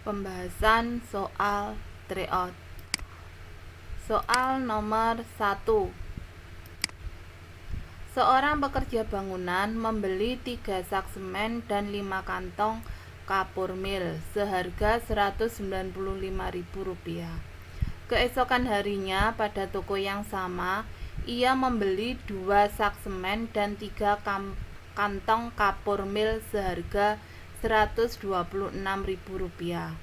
Pembahasan soal tryout. Soal nomor 1. Seorang pekerja bangunan membeli 3 sak semen dan 5 kantong kapur mil seharga Rp195.000. Keesokan harinya pada toko yang sama, ia membeli 2 sak semen dan 3 kantong kapur mil seharga Rp126.000.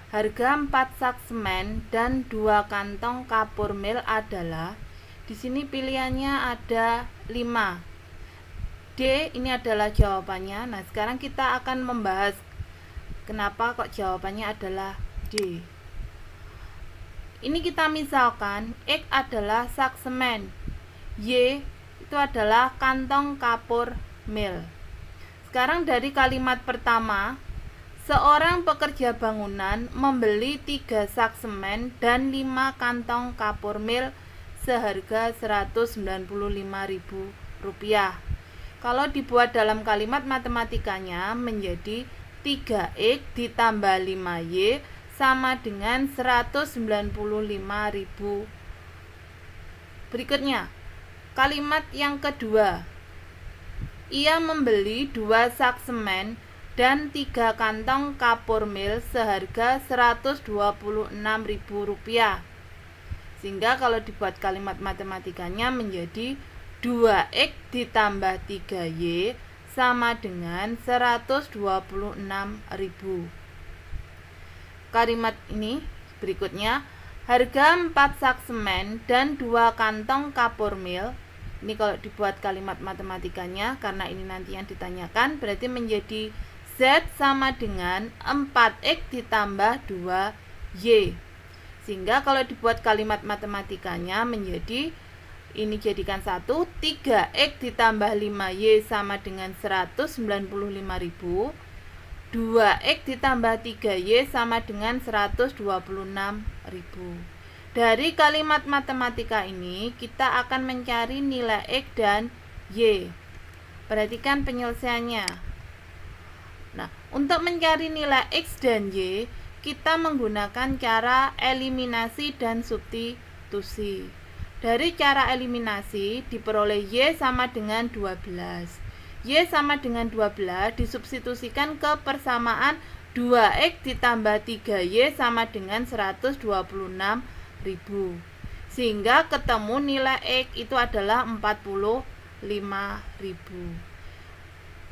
Harga 4 sak semen dan 2 kantong kapur mil adalah, di sini pilihannya ada 5. D ini adalah jawabannya. Nah, sekarang kita akan membahas kenapa kok jawabannya adalah D. Ini kita misalkan X adalah sak semen, Y itu adalah kantong kapur mil. Sekarang dari kalimat pertama, seorang pekerja bangunan membeli 3 sak semen dan 5 kantong kapur mil seharga Rp195.000. Kalau dibuat dalam kalimat matematikanya menjadi 3X ditambah 5Y sama dengan Rp195.000. Berikutnya, kalimat yang kedua. Ia membeli 2 sak semen dan 3 kantong kapur mil seharga Rp126.000. Sehingga kalau dibuat kalimat matematikanya menjadi 2X ditambah 3Y sama dengan Rp126.000. Kalimat ini berikutnya, harga 4 sak semen dan 2 kantong kapur mil. Ini kalau dibuat kalimat matematikanya, karena ini nanti yang ditanyakan, berarti menjadi Z sama dengan 4X ditambah 2Y. Sehingga kalau dibuat kalimat matematikanya menjadi, ini jadikan 1, 3X ditambah 5Y sama dengan 195.000. 2X ditambah 3Y sama dengan 126.000. Dari kalimat matematika ini, kita akan mencari nilai X dan Y. Perhatikan penyelesaiannya. Nah, untuk mencari nilai X dan Y, kita menggunakan cara eliminasi dan substitusi. Dari cara eliminasi, diperoleh Y sama dengan 12. Y sama dengan 12 disubstitusikan ke persamaan 2X ditambah 3Y sama dengan 126.000. Sehingga ketemu nilai X itu adalah 45.000.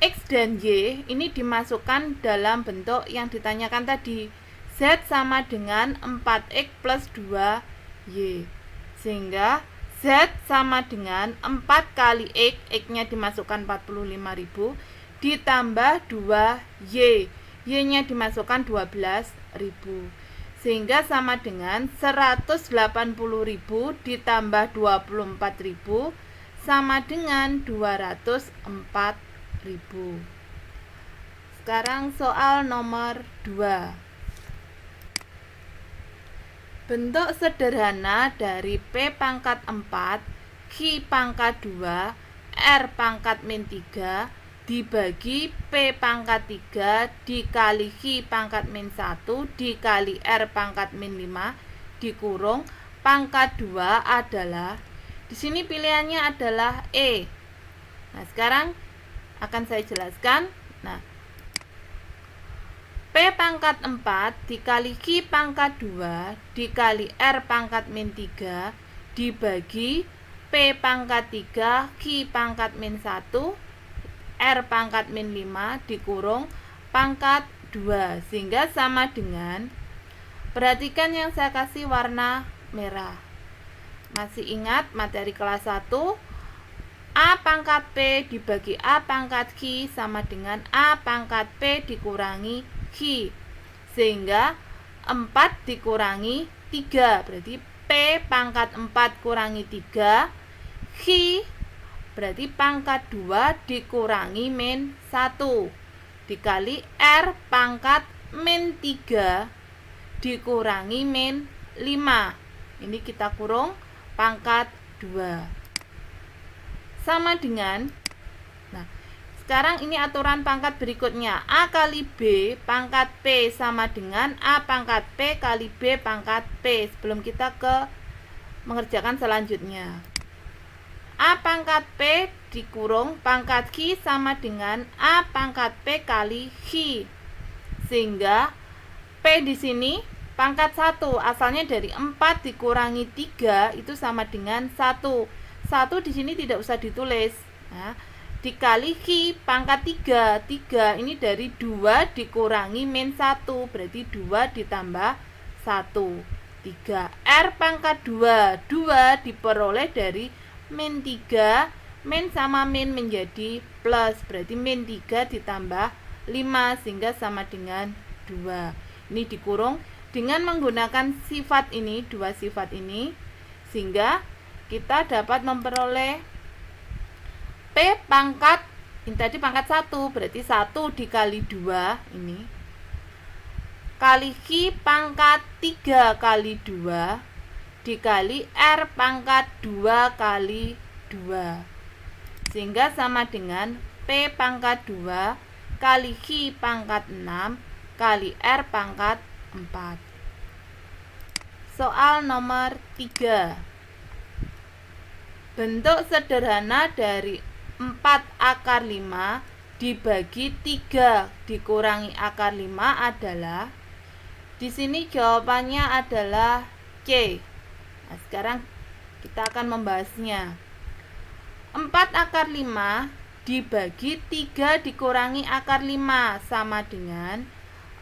X dan Y ini dimasukkan dalam bentuk yang ditanyakan tadi. Z sama dengan 4X plus 2Y. Sehingga Z sama dengan 4 kali X, X-nya dimasukkan 45.000, ditambah 2Y, Y-nya dimasukkan 12.000. Sehingga sama dengan 180.000 ditambah 24.000 sama dengan 204.000. Sekarang soal nomor 2. Bentuk sederhana dari P pangkat 4, Q pangkat 2, R pangkat min 3 dibagi P pangkat 3 dikali Q pangkat min 1 dikali R pangkat min 5 dikurung pangkat 2 adalah, di sini pilihannya adalah E. Nah, sekarang akan saya jelaskan. Nah, P pangkat 4 dikali Q pangkat 2 dikali R pangkat min 3 dibagi P pangkat 3 Q pangkat min 1 R pangkat min 5 dikurung pangkat 2. Sehingga sama dengan, perhatikan yang saya kasih warna merah. Masih ingat materi kelas 1? A pangkat P dibagi A pangkat Q sama dengan A pangkat P dikurangi Q. Sehingga 4 dikurangi 3, berarti P pangkat 4 kurangi 3, Q berarti pangkat 2 dikurangi min 1 dikali R pangkat min 3 dikurangi min 5. Ini kita kurung pangkat 2. Sama dengan, nah, Sekarang ini aturan pangkat berikutnya. A kali B pangkat P sama dengan A pangkat P kali B pangkat P. Sebelum kita ke mengerjakan selanjutnya. A pangkat P dikurung pangkat Q sama dengan A pangkat P kali Q. Sehingga P di sini pangkat 1, asalnya dari 4 dikurangi 3 itu sama dengan 1. 1 di sini tidak usah ditulis. Nah, dikali Q pangkat 3. 3 ini dari 2 dikurangi min 1, berarti 2 ditambah 1. 3. R pangkat 2. 2 diperoleh dari min 3. Min sama min menjadi plus, berarti min 3 ditambah 5 sehingga sama dengan 2. Ini dikurung dengan menggunakan sifat ini, dua sifat ini, sehingga kita dapat memperoleh P pangkat, ini tadi pangkat 1, berarti 1 dikali 2 ini kali Q pangkat 3 kali 2 dikali R pangkat 2 kali 2, sehingga sama dengan P pangkat 2 kali Q pangkat 6 kali R pangkat 4. Soal nomor 3. Bentuk sederhana dari 4 akar 5 dibagi 3 dikurangi akar 5 adalah, di sini jawabannya adalah C. Nah, sekarang kita akan membahasnya. 4 akar 5 dibagi 3 dikurangi akar 5 sama dengan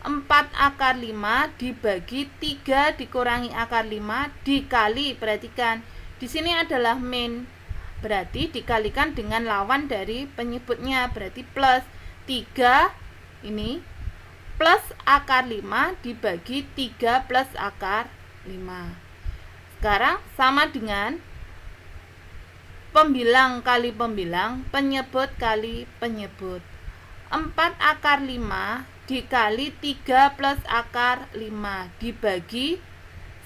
4 akar 5 dibagi 3 dikurangi akar 5 dikali, perhatikan, di sini adalah min, berarti dikalikan dengan lawan dari penyebutnya, berarti plus 3 ini plus akar 5 dibagi 3 plus akar 5. Sekarang sama dengan pembilang kali pembilang, penyebut kali penyebut. 4 akar 5 dikali 3 plus akar 5 dibagi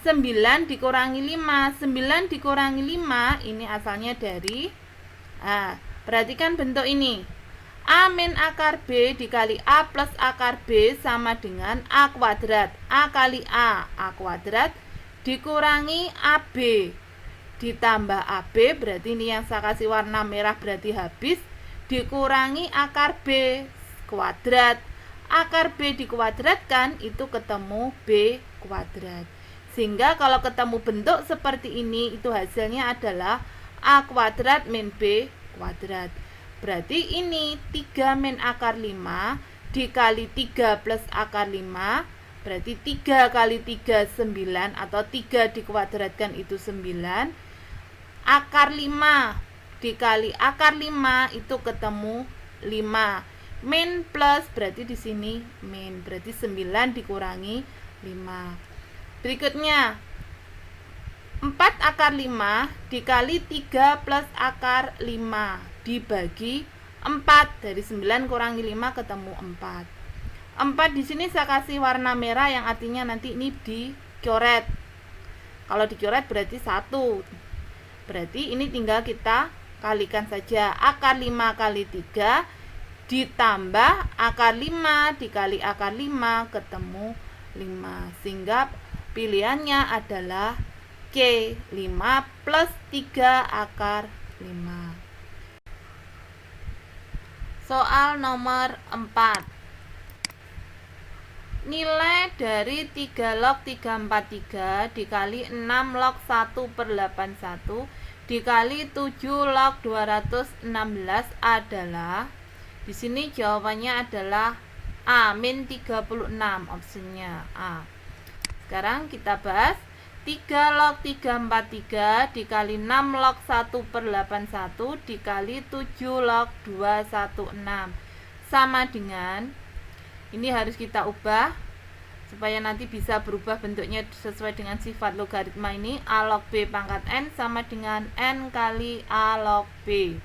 9 dikurangi 5. 9 dikurangi 5 ini asalnya dari, perhatikan bentuk ini. A min akar B dikali A plus akar B sama dengan A kuadrat. A kali A kuadrat dikurangi AB ditambah AB, berarti ini yang saya kasih warna merah berarti habis, dikurangi akar B kuadrat. Akar B dikuadratkan itu ketemu B kuadrat. Sehingga kalau ketemu bentuk seperti ini, itu hasilnya adalah A kuadrat min B kuadrat. Berarti ini 3 min akar 5 dikali 3 plus akar 5, berarti 3 kali 3 9, atau 3 dikuadratkan itu 9. Akar 5 dikali akar 5 itu ketemu 5. Min plus, berarti di sini min, berarti 9 dikurangi 5. Berikutnya 4 akar 5 dikali 3 plus akar 5 dibagi 4, dari 9 kurangi 5 ketemu 4. 4 di sini saya kasih warna merah yang artinya nanti ini dicoret. Kalau dicoret berarti 1. Berarti ini tinggal kita kalikan saja. Akar 5 kali 3 ditambah akar 5 dikali akar 5 ketemu 5. Sehingga pilihannya adalah C, 5 plus 3 akar 5. Soal nomor 4. Nilai dari 3 log 343 dikali 6 log 1/81 dikali 7 log 216 adalah, di sini jawabannya adalah A, min 36, opsinya A. Sekarang kita bahas 3 log 343 dikali 6 log 1/81 dikali 7 log 216 sama dengan, ini harus kita ubah supaya nanti bisa berubah bentuknya sesuai dengan sifat logaritma ini. A log B pangkat N sama dengan N kali A log B.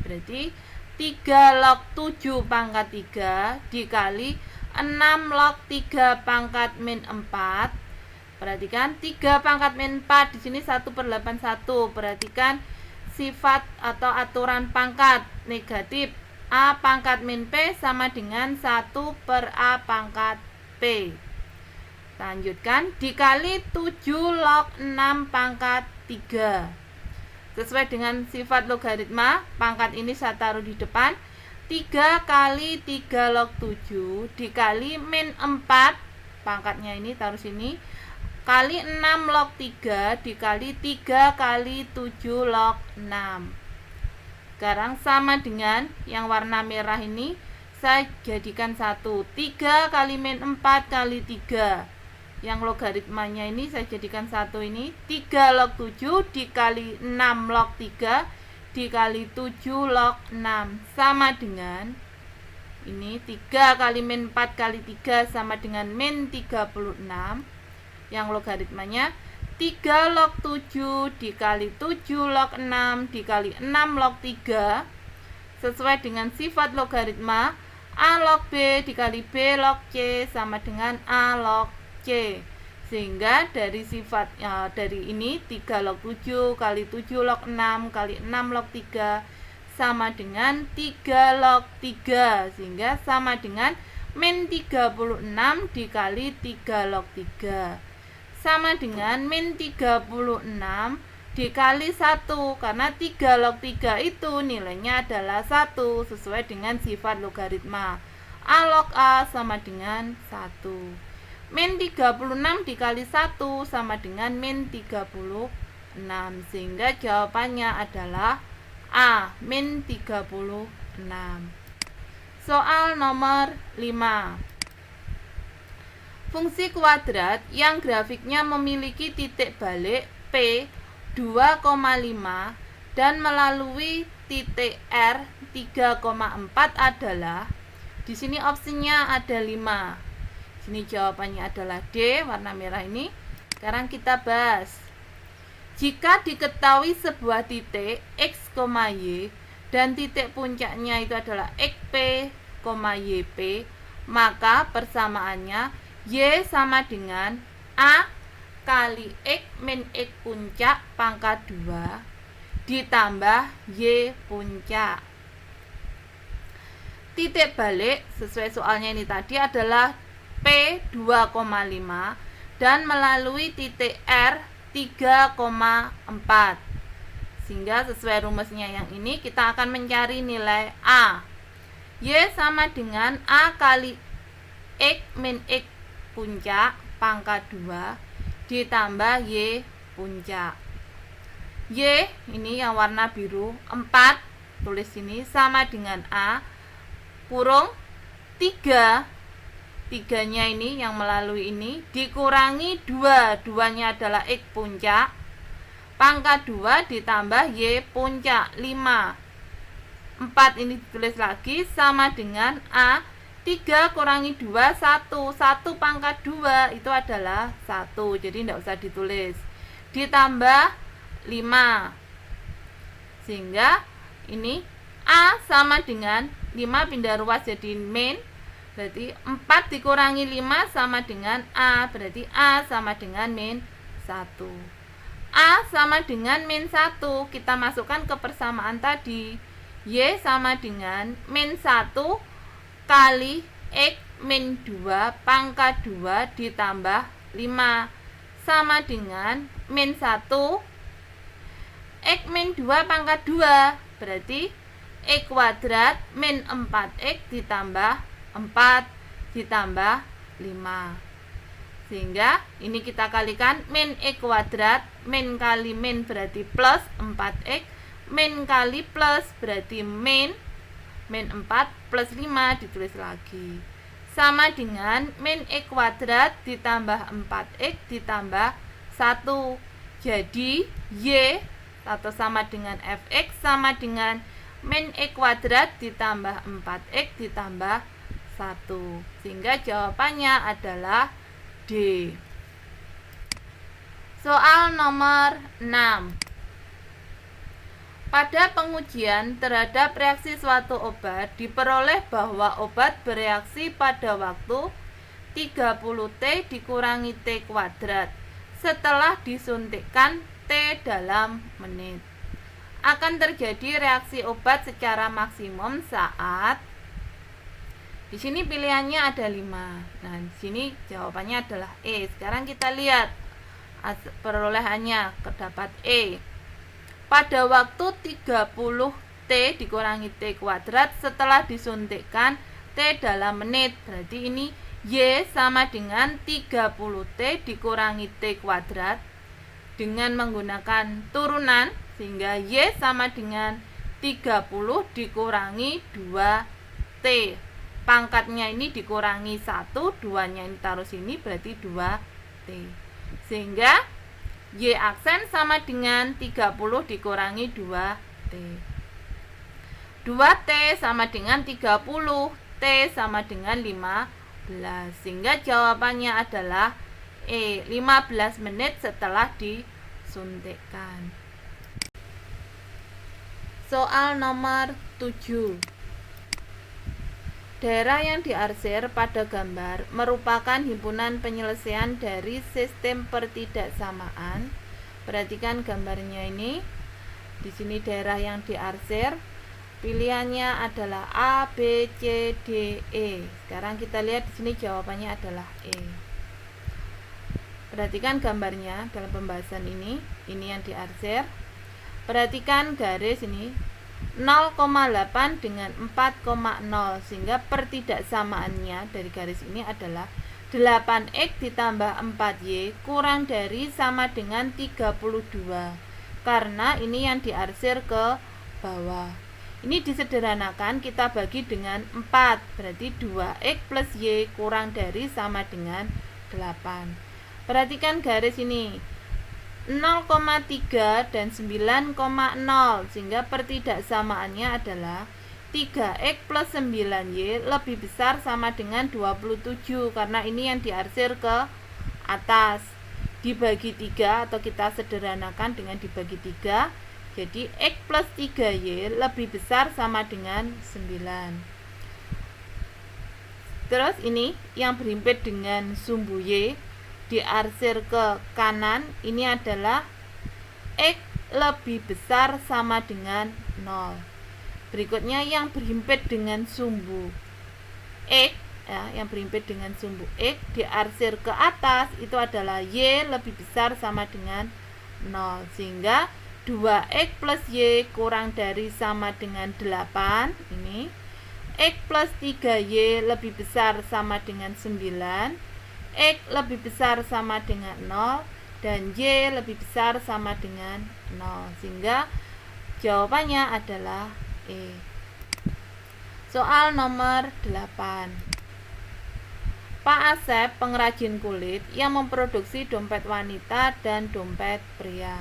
Berarti 3 log 7 pangkat 3 dikali 6 log 3 pangkat min 4. Perhatikan 3 pangkat min 4 di sini 1/81. Perhatikan sifat atau aturan pangkat negatif. A pangkat min P sama dengan 1 per A pangkat P. Lanjutkan, dikali 7 log 6 pangkat 3. Sesuai dengan sifat logaritma, pangkat ini saya taruh di depan. 3 kali 3 log 7 dikali min 4, pangkatnya ini taruh sini, kali 6 log 3 dikali 3 kali 7 log 6. Sekarang sama dengan yang warna merah ini, saya jadikan 1. 3 kali min 4 kali 3. Yang logaritmanya ini saya jadikan 1 ini. 3 log 7 dikali 6 log 3 dikali 7 log 6. Sama dengan ini 3 kali min 4 kali 3 sama dengan min 36. Yang logaritmanya 3 log 7 dikali 7 log 6 dikali 6 log 3. Sesuai dengan sifat logaritma, A log B dikali B log C sama dengan A log C. Sehingga dari sifat dari ini 3 log 7 kali 7 log 6 kali 6 log 3 sama dengan 3 log 3. Sehingga sama dengan min 36 dikali 3 log 3. Sama dengan min 36 dikali 1, karena 3 log 3 itu nilainya adalah 1 sesuai dengan sifat logaritma. A log A sama dengan 1. Min 36 dikali 1 sama dengan min 36, sehingga jawabannya adalah A, min 36. Soal nomor 5. Fungsi kuadrat yang grafiknya memiliki titik balik P 2,5 dan melalui titik R 3,4 adalah, di sini opsinya ada 5. Sini jawabannya adalah D, warna merah ini. Sekarang kita bahas. Jika diketahui sebuah titik X, Y dan titik puncaknya itu adalah XP, YP, maka persamaannya Y sama dengan A kali X min X puncak pangkat 2 ditambah Y puncak. Titik balik sesuai soalnya ini tadi adalah P 2,5 dan melalui titik R 3,4. Sehingga sesuai rumusnya yang ini kita akan mencari nilai A. Y sama dengan A kali X min X puncak pangkat 2 ditambah Y puncak. Y ini yang warna biru 4, tulis sini, sama dengan A kurung 3, 3-nya ini yang melalui ini dikurangi 2, 2-nya adalah X puncak pangkat 2 ditambah Y puncak 5. 4 ini ditulis lagi sama dengan A 3 kurangi 2, 1. 1 pangkat 2 itu adalah 1. Jadi tidak usah ditulis. Ditambah 5. Sehingga ini A sama dengan 5 pindah ruas jadi min. Berarti 4 dikurangi 5 sama dengan A. Berarti A sama dengan min 1. A sama dengan min 1. Kita masukkan ke persamaan tadi. Y sama dengan min 1 kali X min 2 pangkat 2 ditambah 5 sama dengan min 1 X min 2 pangkat 2, berarti X kuadrat min 4X ditambah 4 ditambah 5. Sehingga ini kita kalikan min X kuadrat, min kali min berarti plus 4X, min kali plus berarti min 4 plus 5 ditulis lagi. Sama dengan min X kuadrat ditambah 4X ditambah 1. Jadi Y atau sama dengan Fx sama dengan min X kuadrat ditambah 4X ditambah 1. Sehingga jawabannya adalah D. Soal nomor 6. Pada pengujian terhadap reaksi suatu obat, diperoleh bahwa obat bereaksi pada waktu 30T dikurangi T kuadrat setelah disuntikkan T dalam menit. akan terjadi reaksi obat secara maksimum saat di sini pilihannya ada 5. Nah, di sini jawabannya adalah E. Sekarang kita lihat perolehannya, terdapat E. Pada waktu 30 T dikurangi T kuadrat setelah disuntikkan T dalam menit. Berarti ini Y sama dengan 30 T dikurangi T kuadrat dengan menggunakan turunan, sehingga Y sama dengan 30 dikurangi 2T. Pangkatnya ini dikurangi 1, 2-nya ini taruh sini, berarti 2T. Sehingga Y aksen sama dengan 30 dikurangi 2T. 2T sama dengan 30, T sama dengan 15. Sehingga jawabannya adalah E, 15 menit setelah disuntikkan. Soal nomor 7. Daerah yang diarsir pada gambar merupakan himpunan penyelesaian dari sistem pertidaksamaan. Perhatikan gambarnya ini. Di sini daerah yang diarsir. Pilihannya adalah A, B, C, D, E. Sekarang kita lihat di sini jawabannya adalah E. Perhatikan gambarnya dalam pembahasan ini yang diarsir. Perhatikan garis ini 0,8 dengan 4,0, sehingga pertidaksamaannya dari garis ini adalah 8X ditambah 4Y kurang dari sama dengan 32, karena ini yang diarsir ke bawah. Ini disederhanakan, kita bagi dengan 4, berarti 2X plus Y kurang dari sama dengan 8. Perhatikan garis ini 0,3 dan 9,0, sehingga pertidaksamaannya adalah 3X plus 9Y lebih besar sama dengan 27, karena ini yang diarsir ke atas. Dibagi 3 atau kita sederhanakan dengan dibagi 3, jadi X plus 3Y lebih besar sama dengan 9. Terus ini yang berhimpit dengan sumbu Y diarsir ke kanan, ini adalah X lebih besar sama dengan 0. Berikutnya yang berhimpit dengan sumbu X, yang berhimpit dengan sumbu X diarsir ke atas, itu adalah Y lebih besar sama dengan 0, sehingga 2X plus Y kurang dari sama dengan 8. Ini X plus 3Y lebih besar sama dengan 9, X lebih besar sama dengan 0, dan Y lebih besar sama dengan 0, sehingga jawabannya adalah E. Soal nomor 8. Pak Asep, pengrajin kulit yang memproduksi dompet wanita dan dompet pria,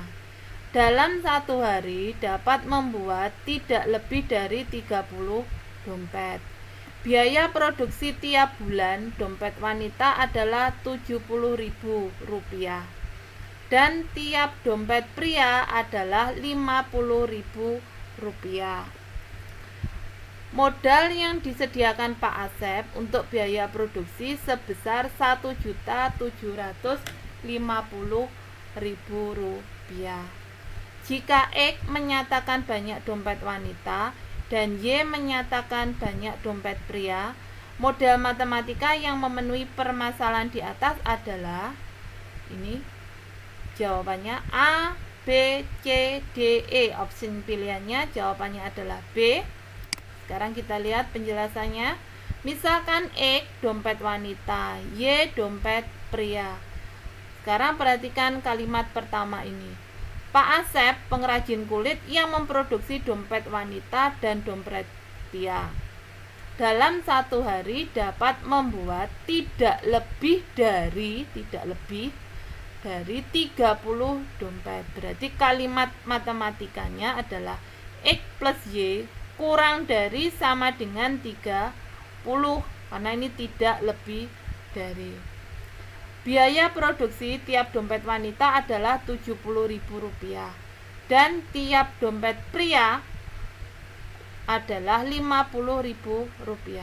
dalam satu hari dapat membuat tidak lebih dari 30 dompet. Biaya produksi tiap bulan dompet wanita adalah Rp70.000 dan tiap dompet pria adalah Rp50.000. Modal yang disediakan Pak Asep untuk biaya produksi sebesar Rp1.750.000. Jika X menyatakan banyak dompet wanita dan Y menyatakan banyak dompet pria, modal matematika yang memenuhi permasalahan di atas adalah, ini jawabannya A, B, C, D, E. Opsi pilihannya jawabannya adalah B. Sekarang kita lihat penjelasannya. Misalkan X dompet wanita, Y dompet pria. Sekarang perhatikan kalimat pertama ini. Pak Asep, pengrajin kulit yang memproduksi dompet wanita dan dompet pria, dalam satu hari dapat membuat tidak lebih dari 30 dompet. Berarti kalimat matematikanya adalah X plus Y kurang dari sama dengan 30, karena ini tidak lebih dari. Biaya produksi tiap dompet wanita adalah Rp70.000 dan tiap dompet pria adalah Rp50.000.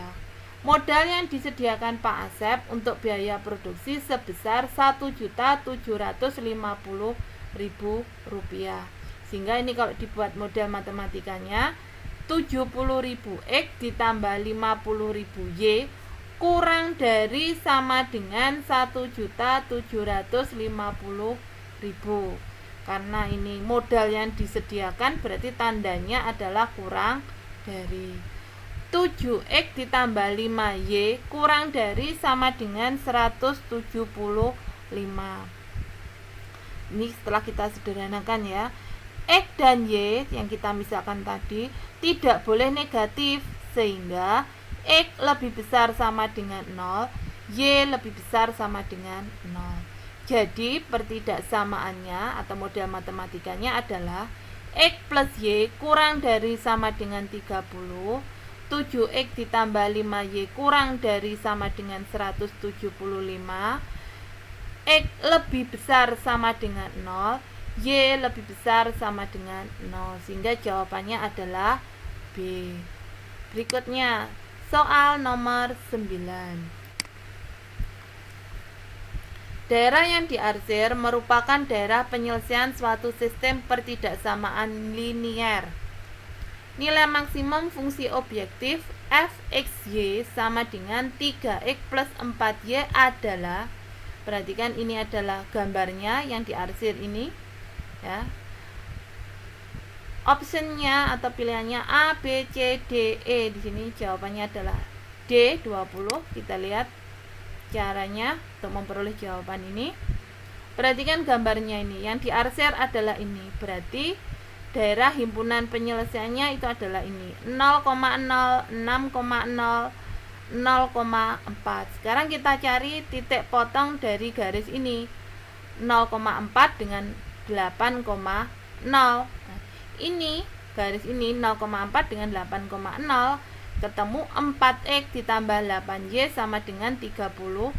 Modal yang disediakan Pak Asep untuk biaya produksi sebesar Rp1.750.000. Sehingga ini kalau dibuat model matematikanya 70.000 X ditambah 50.000 Y kurang dari sama dengan 1.750.000. Karena ini modal yang disediakan berarti tandanya adalah kurang dari. 7X ditambah 5Y kurang dari sama dengan 175. Ini setelah kita sederhanakan ya. X dan Y yang kita misalkan tadi tidak boleh negatif, sehingga X lebih besar sama dengan 0, Y lebih besar sama dengan 0. Jadi pertidaksamaannya atau model matematikanya adalah X plus Y kurang dari sama dengan 30, 7X ditambah 5Y kurang dari sama dengan 175, X lebih besar sama dengan 0, Y lebih besar sama dengan 0. Sehingga jawabannya adalah B. Berikutnya, soal nomor 9. Daerah yang diarsir merupakan daerah penyelesaian suatu sistem pertidaksamaan linier. Nilai maksimum fungsi objektif f(x,y) sama dengan 3x plus 4y adalah, perhatikan ini adalah gambarnya yang diarsir ini ya. Optionnya atau pilihannya A, B, C, D, E. Di sini jawabannya adalah D, 20. Kita lihat caranya untuk memperoleh jawaban ini. Perhatikan gambarnya ini, yang diarsir adalah ini, berarti daerah himpunan penyelesaiannya itu adalah ini 0,0, 6,0, 0,4. Sekarang kita cari titik potong dari garis ini 0,4 dengan 8,0. Nah, ini garis ini 0,4 dengan 8,0, ketemu 4x ditambah 8y sama dengan 32.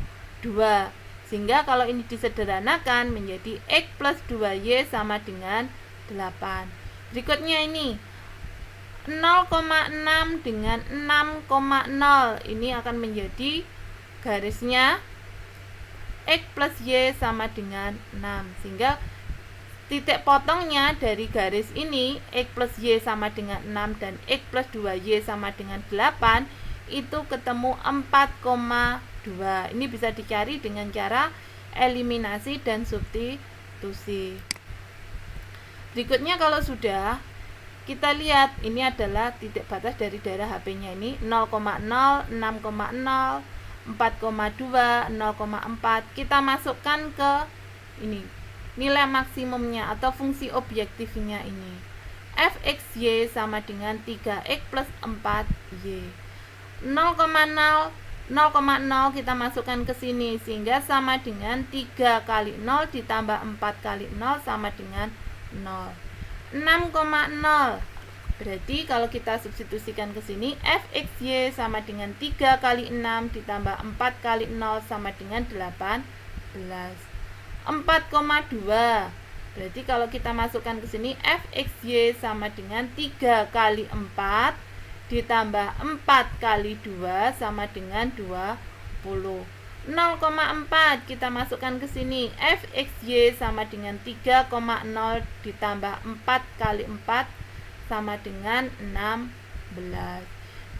Sehingga kalau ini disederhanakan menjadi x plus 2y sama dengan 8. Berikutnya ini 0,6 dengan 6,0. Ini akan menjadi garisnya x plus y sama dengan 6. Sehingga titik potongnya dari garis ini x plus y sama dengan 6 dan x plus 2y sama dengan 8 itu ketemu 4,2. Ini bisa dicari dengan cara eliminasi dan substitusi. Berikutnya kalau sudah, kita lihat ini adalah titik batas dari daerah HP-nya ini 0,0, 6,0, 4,2, 0,4. Kita masukkan ke ini nilai maksimumnya atau fungsi objektifnya ini f(x,y) sama dengan 3x plus 4y. 0,0 kita masukkan ke sini sehingga sama dengan 3 kali 0 ditambah 4 kali 0 sama dengan 0. 6,0. Berarti kalau kita substitusikan ke sini f(x,y) sama dengan 3 kali 6 ditambah 4 kali 0 sama dengan 18. 4,2. Berarti kalau kita masukkan ke sini f(x,y) sama dengan 3 kali 4 ditambah 4 kali 2 sama dengan 20. 0,4 kita masukkan ke sini f(x,y) sama dengan 3,0 ditambah 4 kali 4 sama dengan 16.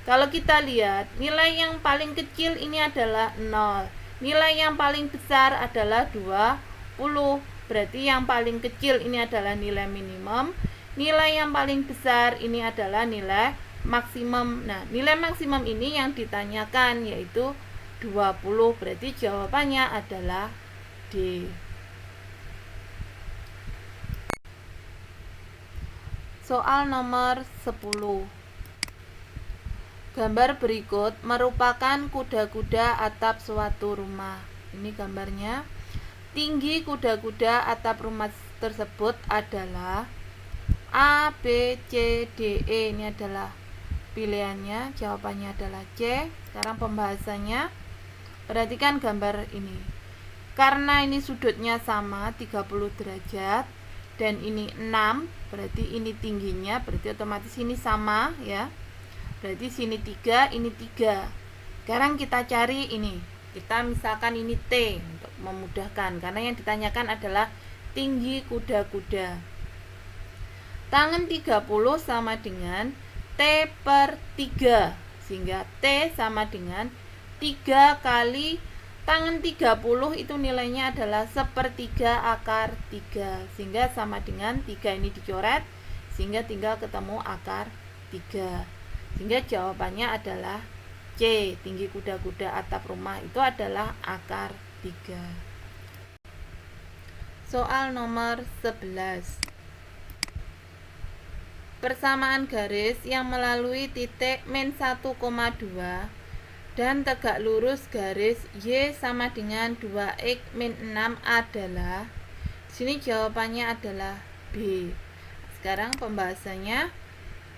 Kalau kita lihat nilai yang paling kecil ini adalah 0. Nilai yang paling besar adalah 20. Berarti yang paling kecil ini adalah nilai minimum. Nilai yang paling besar ini adalah nilai maksimum. Nah, nilai maksimum ini yang ditanyakan yaitu 20. Berarti jawabannya adalah D. Soal nomor 10. Gambar berikut merupakan kuda-kuda atap suatu rumah. Ini gambarnya. Tinggi kuda-kuda atap rumah tersebut adalah A, B, C, D, E. Ini adalah pilihannya. Jawabannya adalah C. Sekarang pembahasannya. Perhatikan gambar ini. Karena ini sudutnya sama 30 derajat dan ini 6, berarti ini tingginya, berarti otomatis ini sama ya. Berarti sini 3, ini 3. Sekarang kita cari ini. Kita misalkan ini T untuk memudahkan karena yang ditanyakan adalah tinggi kuda-kuda. Tangen 30 sama dengan T per 3, sehingga T sama dengan 3 kali tangen 30 itu nilainya adalah 1/3 akar 3, sehingga sama dengan 3 ini dicoret, sehingga tinggal ketemu akar 3, sehingga jawabannya adalah C. Tinggi kuda-kuda atap rumah itu adalah akar 3. Soal nomor 11. Persamaan garis yang melalui titik min 1,2 dan tegak lurus garis Y sama dengan 2X min 6 adalah, sini jawabannya adalah B. Sekarang pembahasannya,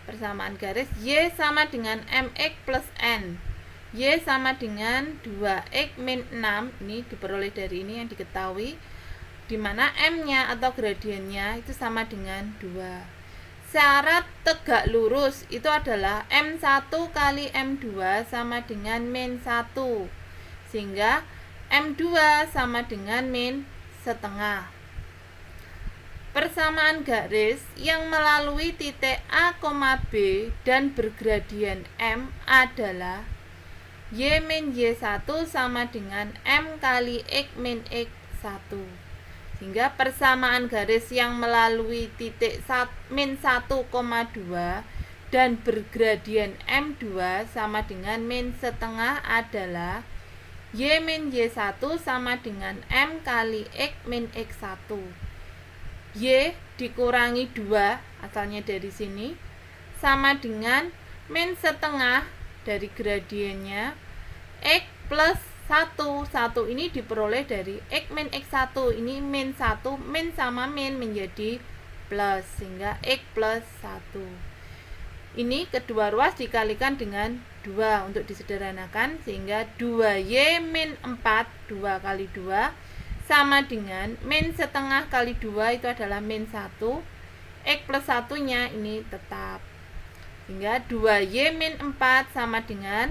persamaan garis Y sama dengan MX plus N. Y sama dengan 2X min 6, ini diperoleh dari ini yang diketahui, dimana M-nya atau gradiennya itu sama dengan 2. Syarat tegak lurus itu adalah M1 kali M2 sama dengan min 1, sehingga M2 sama dengan min setengah. Persamaan garis yang melalui titik A, B dan bergradien M adalah Y min Y1 sama dengan M kali X min X1. Sehingga persamaan garis yang melalui titik min 1,2 dan bergradien M2 sama dengan min setengah adalah Y min Y1 sama dengan M kali X min X1. Y dikurangi 2, asalnya dari sini, sama dengan min setengah dari gradiennya X plus 1 ini diperoleh dari X min X1, ini min 1, min sama min menjadi plus, sehingga X plus 1. Ini kedua ruas dikalikan dengan 2 untuk disederhanakan, sehingga 2Y min 4, 2 kali 2 sama dengan min setengah kali 2 itu adalah min 1, X plus 1 nya ini tetap, sehingga 2Y min 4 sama dengan,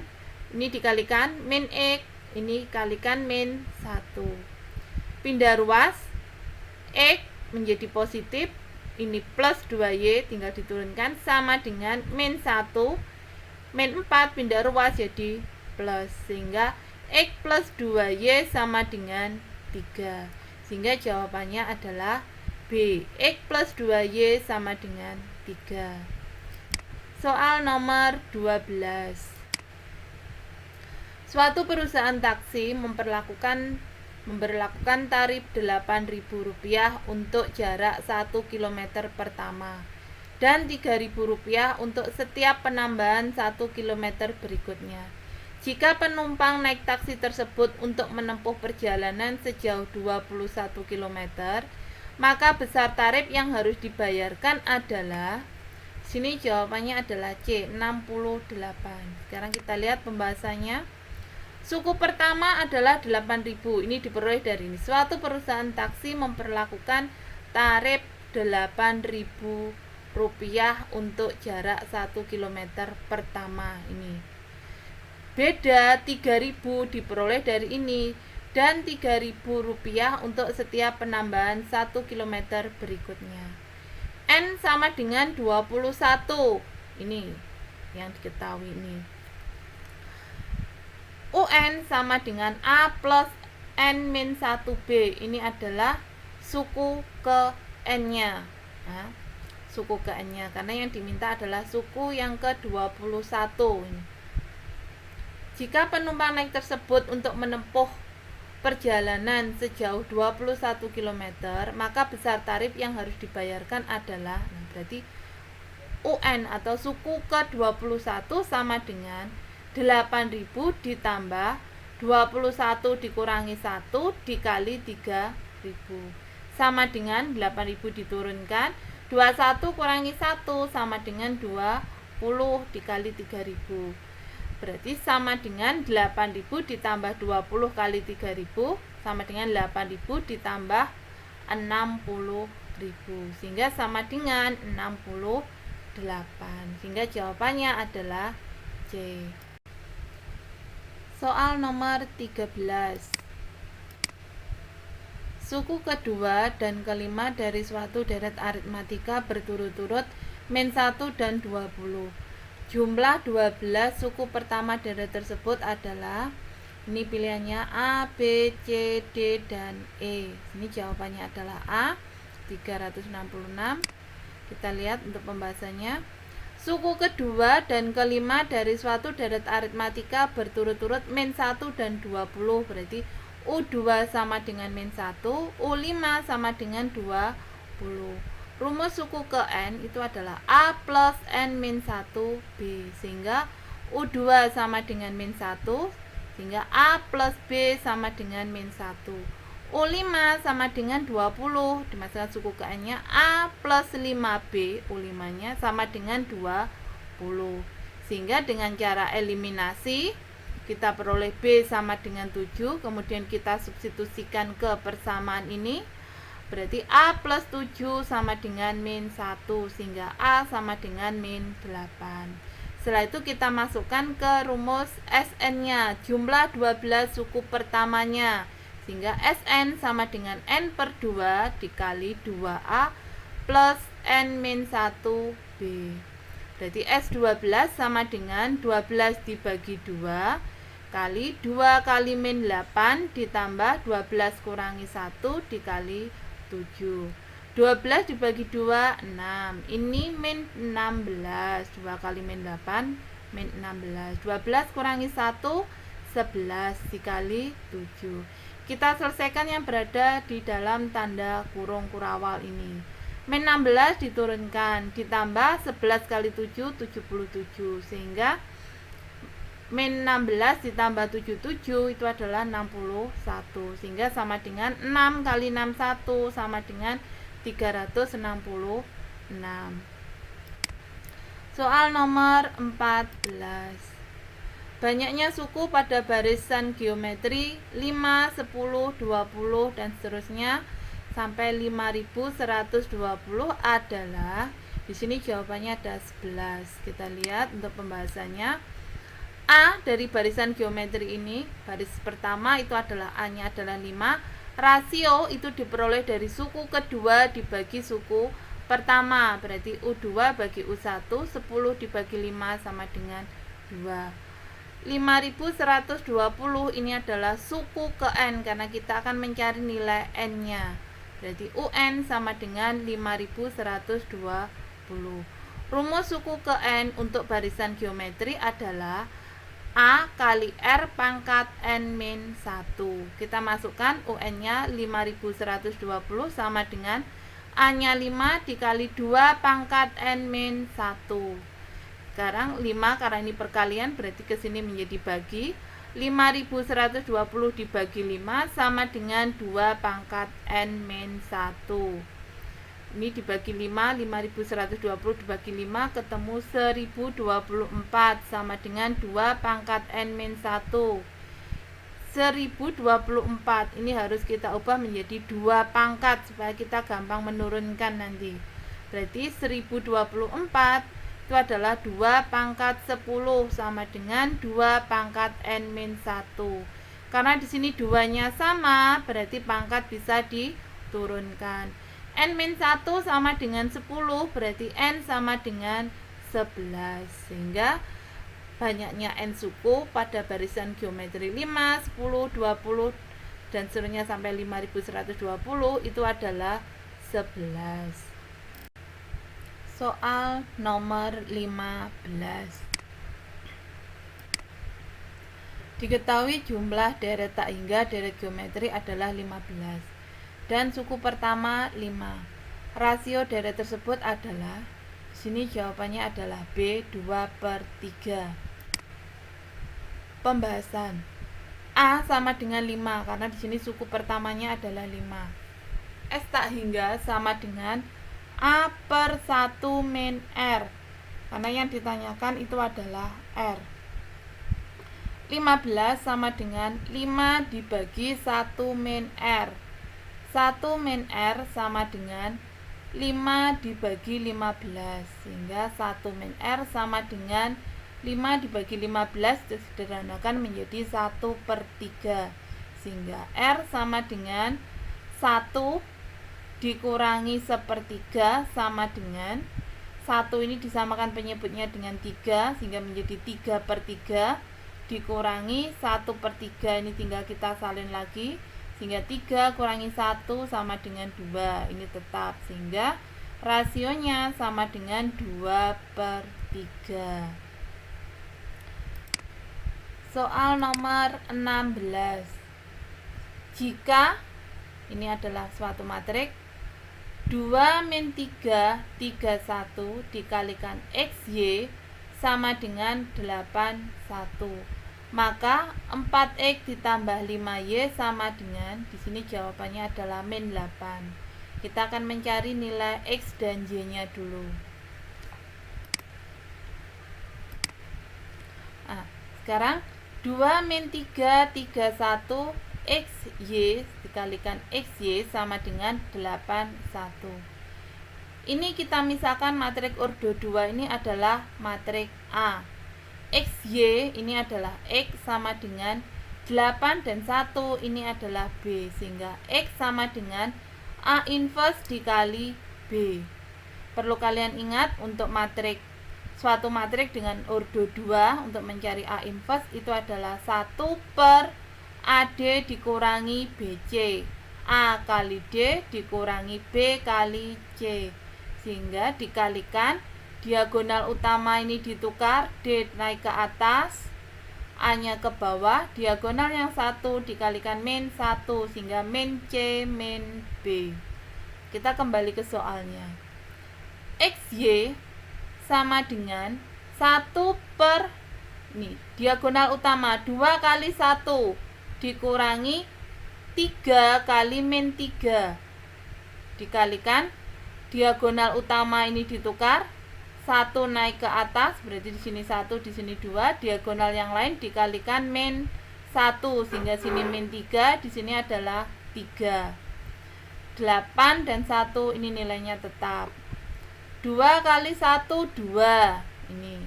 ini dikalikan min X, ini kalikan min 1. Pindah ruas, X menjadi positif, ini plus 2Y tinggal diturunkan sama dengan min 1, min 4 pindah ruas jadi plus, sehingga X plus 2Y sama dengan 3, sehingga jawabannya adalah B. X plus 2Y sama dengan 3. Soal nomor 12. Suatu perusahaan taksi memperlakukan tarif Rp8.000 untuk jarak 1 km pertama dan Rp3.000 untuk setiap penambahan 1 km berikutnya. Jika penumpang naik taksi tersebut untuk menempuh perjalanan sejauh 21 km, maka besar tarif yang harus dibayarkan adalah, sini jawabannya adalah C, 68. Sekarang kita lihat pembahasannya. Suku pertama adalah 8.000. Ini diperoleh dari ini. Suatu perusahaan taksi memperlakukan tarif Rp8.000 untuk jarak 1 km pertama ini. Beda 3.000 diperoleh dari ini, dan Rp3.000 untuk setiap penambahan 1 km berikutnya. N sama dengan 21. Ini yang diketahui ini. UN sama dengan A plus N min 1B. Ini adalah suku ke N-nya. Nah, suku ke N-nya, karena yang diminta adalah suku yang ke-21. Jika penumpang naik tersebut untuk menempuh perjalanan sejauh 21 km, maka besar tarif yang harus dibayarkan adalah, berarti UN atau suku ke-21 sama dengan 8.000 ditambah 21 dikurangi 1 dikali 3.000 sama dengan 8.000 diturunkan, 21 kurangi 1 sama dengan 20 dikali 3.000, berarti sama dengan 8.000 ditambah 20 kali 3.000 sama dengan 8.000 ditambah 60.000, sehingga sama dengan 68, sehingga jawabannya adalah C. Soal nomor 13. Suku kedua dan kelima dari suatu deret aritmatika berturut-turut min 1 dan 20. Jumlah 12 suku pertama deret tersebut adalah, ini pilihannya A, B, C, D, dan E. Ini jawabannya adalah A, 366. Kita lihat untuk pembahasannya. Suku kedua dan kelima dari suatu deret aritmatika berturut-turut min 1 dan 20. Berarti U2 sama dengan min 1, U5 sama dengan 20. Rumus suku ke N itu adalah A plus N min 1 B. Sehingga U2 sama dengan min 1, sehingga A plus B sama dengan min 1. U5 sama dengan 20, dimasukkan suku ke N-nya A plus 5B, U5 nya sama dengan 20. Sehingga dengan cara eliminasi kita peroleh B sama dengan 7, kemudian kita substitusikan ke persamaan ini, berarti A plus 7 sama dengan min 1, sehingga A sama dengan min 8. Setelah itu kita masukkan ke rumus Sn nya, jumlah 12 suku pertamanya, sehingga Sn sama dengan N per 2 dikali 2A plus N min 1B. Berarti S12 sama dengan 12 dibagi 2 kali 2 kali min 8 ditambah 12 kurangi 1 dikali 7. 12 dibagi 2, 6. Ini min 16. 2 kali min 8, min 16. 12 kurangi 1, 11 dikali 7. Kita selesaikan yang berada di dalam tanda kurung kurawal ini. Min 16 diturunkan, ditambah 11 kali 7, 77. Sehingga min 16 ditambah 77 itu adalah 61. Sehingga sama dengan 6 kali 61 sama dengan 366. Soal nomor 14. Banyaknya suku pada barisan geometri 5, 10, 20 dan seterusnya sampai 5120 adalah, di sini jawabannya ada 11. Kita lihat untuk pembahasannya. A dari barisan geometri ini, baris pertama itu adalah A-nya adalah 5. Rasio itu diperoleh dari suku kedua dibagi suku pertama, berarti U2 bagi U1, 10 dibagi 5 sama dengan 2. 5120 ini adalah suku ke N karena kita akan mencari nilai N-nya. Berarti UN sama dengan 5120. Rumus suku ke N untuk barisan geometri adalah A kali R pangkat N min 1. Kita masukkan UN-nya 5120 sama dengan A-nya 5 dikali 2 pangkat N min 1. Sekarang 5 karena ini perkalian berarti ke sini menjadi bagi. 5120 dibagi 5 sama dengan 2 pangkat N min 1. Ini dibagi 5, 5120 dibagi 5 ketemu 1024 sama dengan 2 pangkat N min 1. 1024 ini harus kita ubah menjadi 2 pangkat supaya kita gampang menurunkan nanti. Berarti 1024 itu adalah 2 pangkat 10 sama dengan 2 pangkat N min 1. Karena di sini 2-nya sama, berarti pangkat bisa diturunkan. N min 1 sama dengan 10, berarti N sama dengan 11. Sehingga banyaknya N suku pada barisan geometri 5, 10, 20 dan seterusnya sampai 5120 itu adalah 11. Soal nomor 15. Diketahui jumlah deret tak hingga deret geometri adalah 15 dan suku pertama 5. Rasio deret tersebut adalah, sini jawabannya adalah B 2/3. Pembahasan. A sama dengan 5 karena di sini suku pertamanya adalah 5. S tak hingga sama dengan A per 1 min R karena yang ditanyakan itu adalah R. 15 sama dengan 5 dibagi 1 min R. 1 min R sama dengan 5 dibagi 15, sehingga 1 min R sama dengan 5 dibagi 15 disederhanakan menjadi 1/3, sehingga R sama dengan 1 dikurangi 1/3 sama dengan 1 ini disamakan penyebutnya dengan 3 sehingga menjadi 3/3 dikurangi 1/3, ini tinggal kita salin lagi sehingga 3 kurangi 1 sama dengan 2, ini tetap sehingga rasionya sama dengan 2/3. Soal nomor 16. Jika ini adalah suatu matriks 2-3 31 dikalikan XY sama dengan 81, maka 4X ditambah 5Y sama dengan, di sini jawabannya adalah min 8. Kita akan mencari nilai X dan Y-nya dulu. Nah, sekarang 2-3 31 XY dikalikan XY sama dengan 81. Ini kita misalkan matriks ordo 2 ini adalah matriks A. XY ini adalah X sama dengan 8 dan 1 ini adalah B, sehingga X sama dengan A inverse dikali B. Perlu kalian ingat untuk suatu matriks dengan ordo 2 untuk mencari A inverse itu adalah 1/AD dikurangi BC, A kali D dikurangi B kali C, sehingga dikalikan diagonal utama ini ditukar, D naik ke atas, A nya ke bawah, diagonal yang 1 dikalikan min 1 sehingga min C min B. Kita kembali ke soalnya. XY sama dengan 1 per ini diagonal utama 2 kali 1 dikurangi 3 kali min 3 dikalikan diagonal utama ini ditukar, 1 naik ke atas berarti di sini 1, di sini 2, diagonal yang lain dikalikan min 1 sehingga sini min 3, di sini adalah 3. 8 dan 1 ini nilainya tetap. 2 kali 1 2. Ini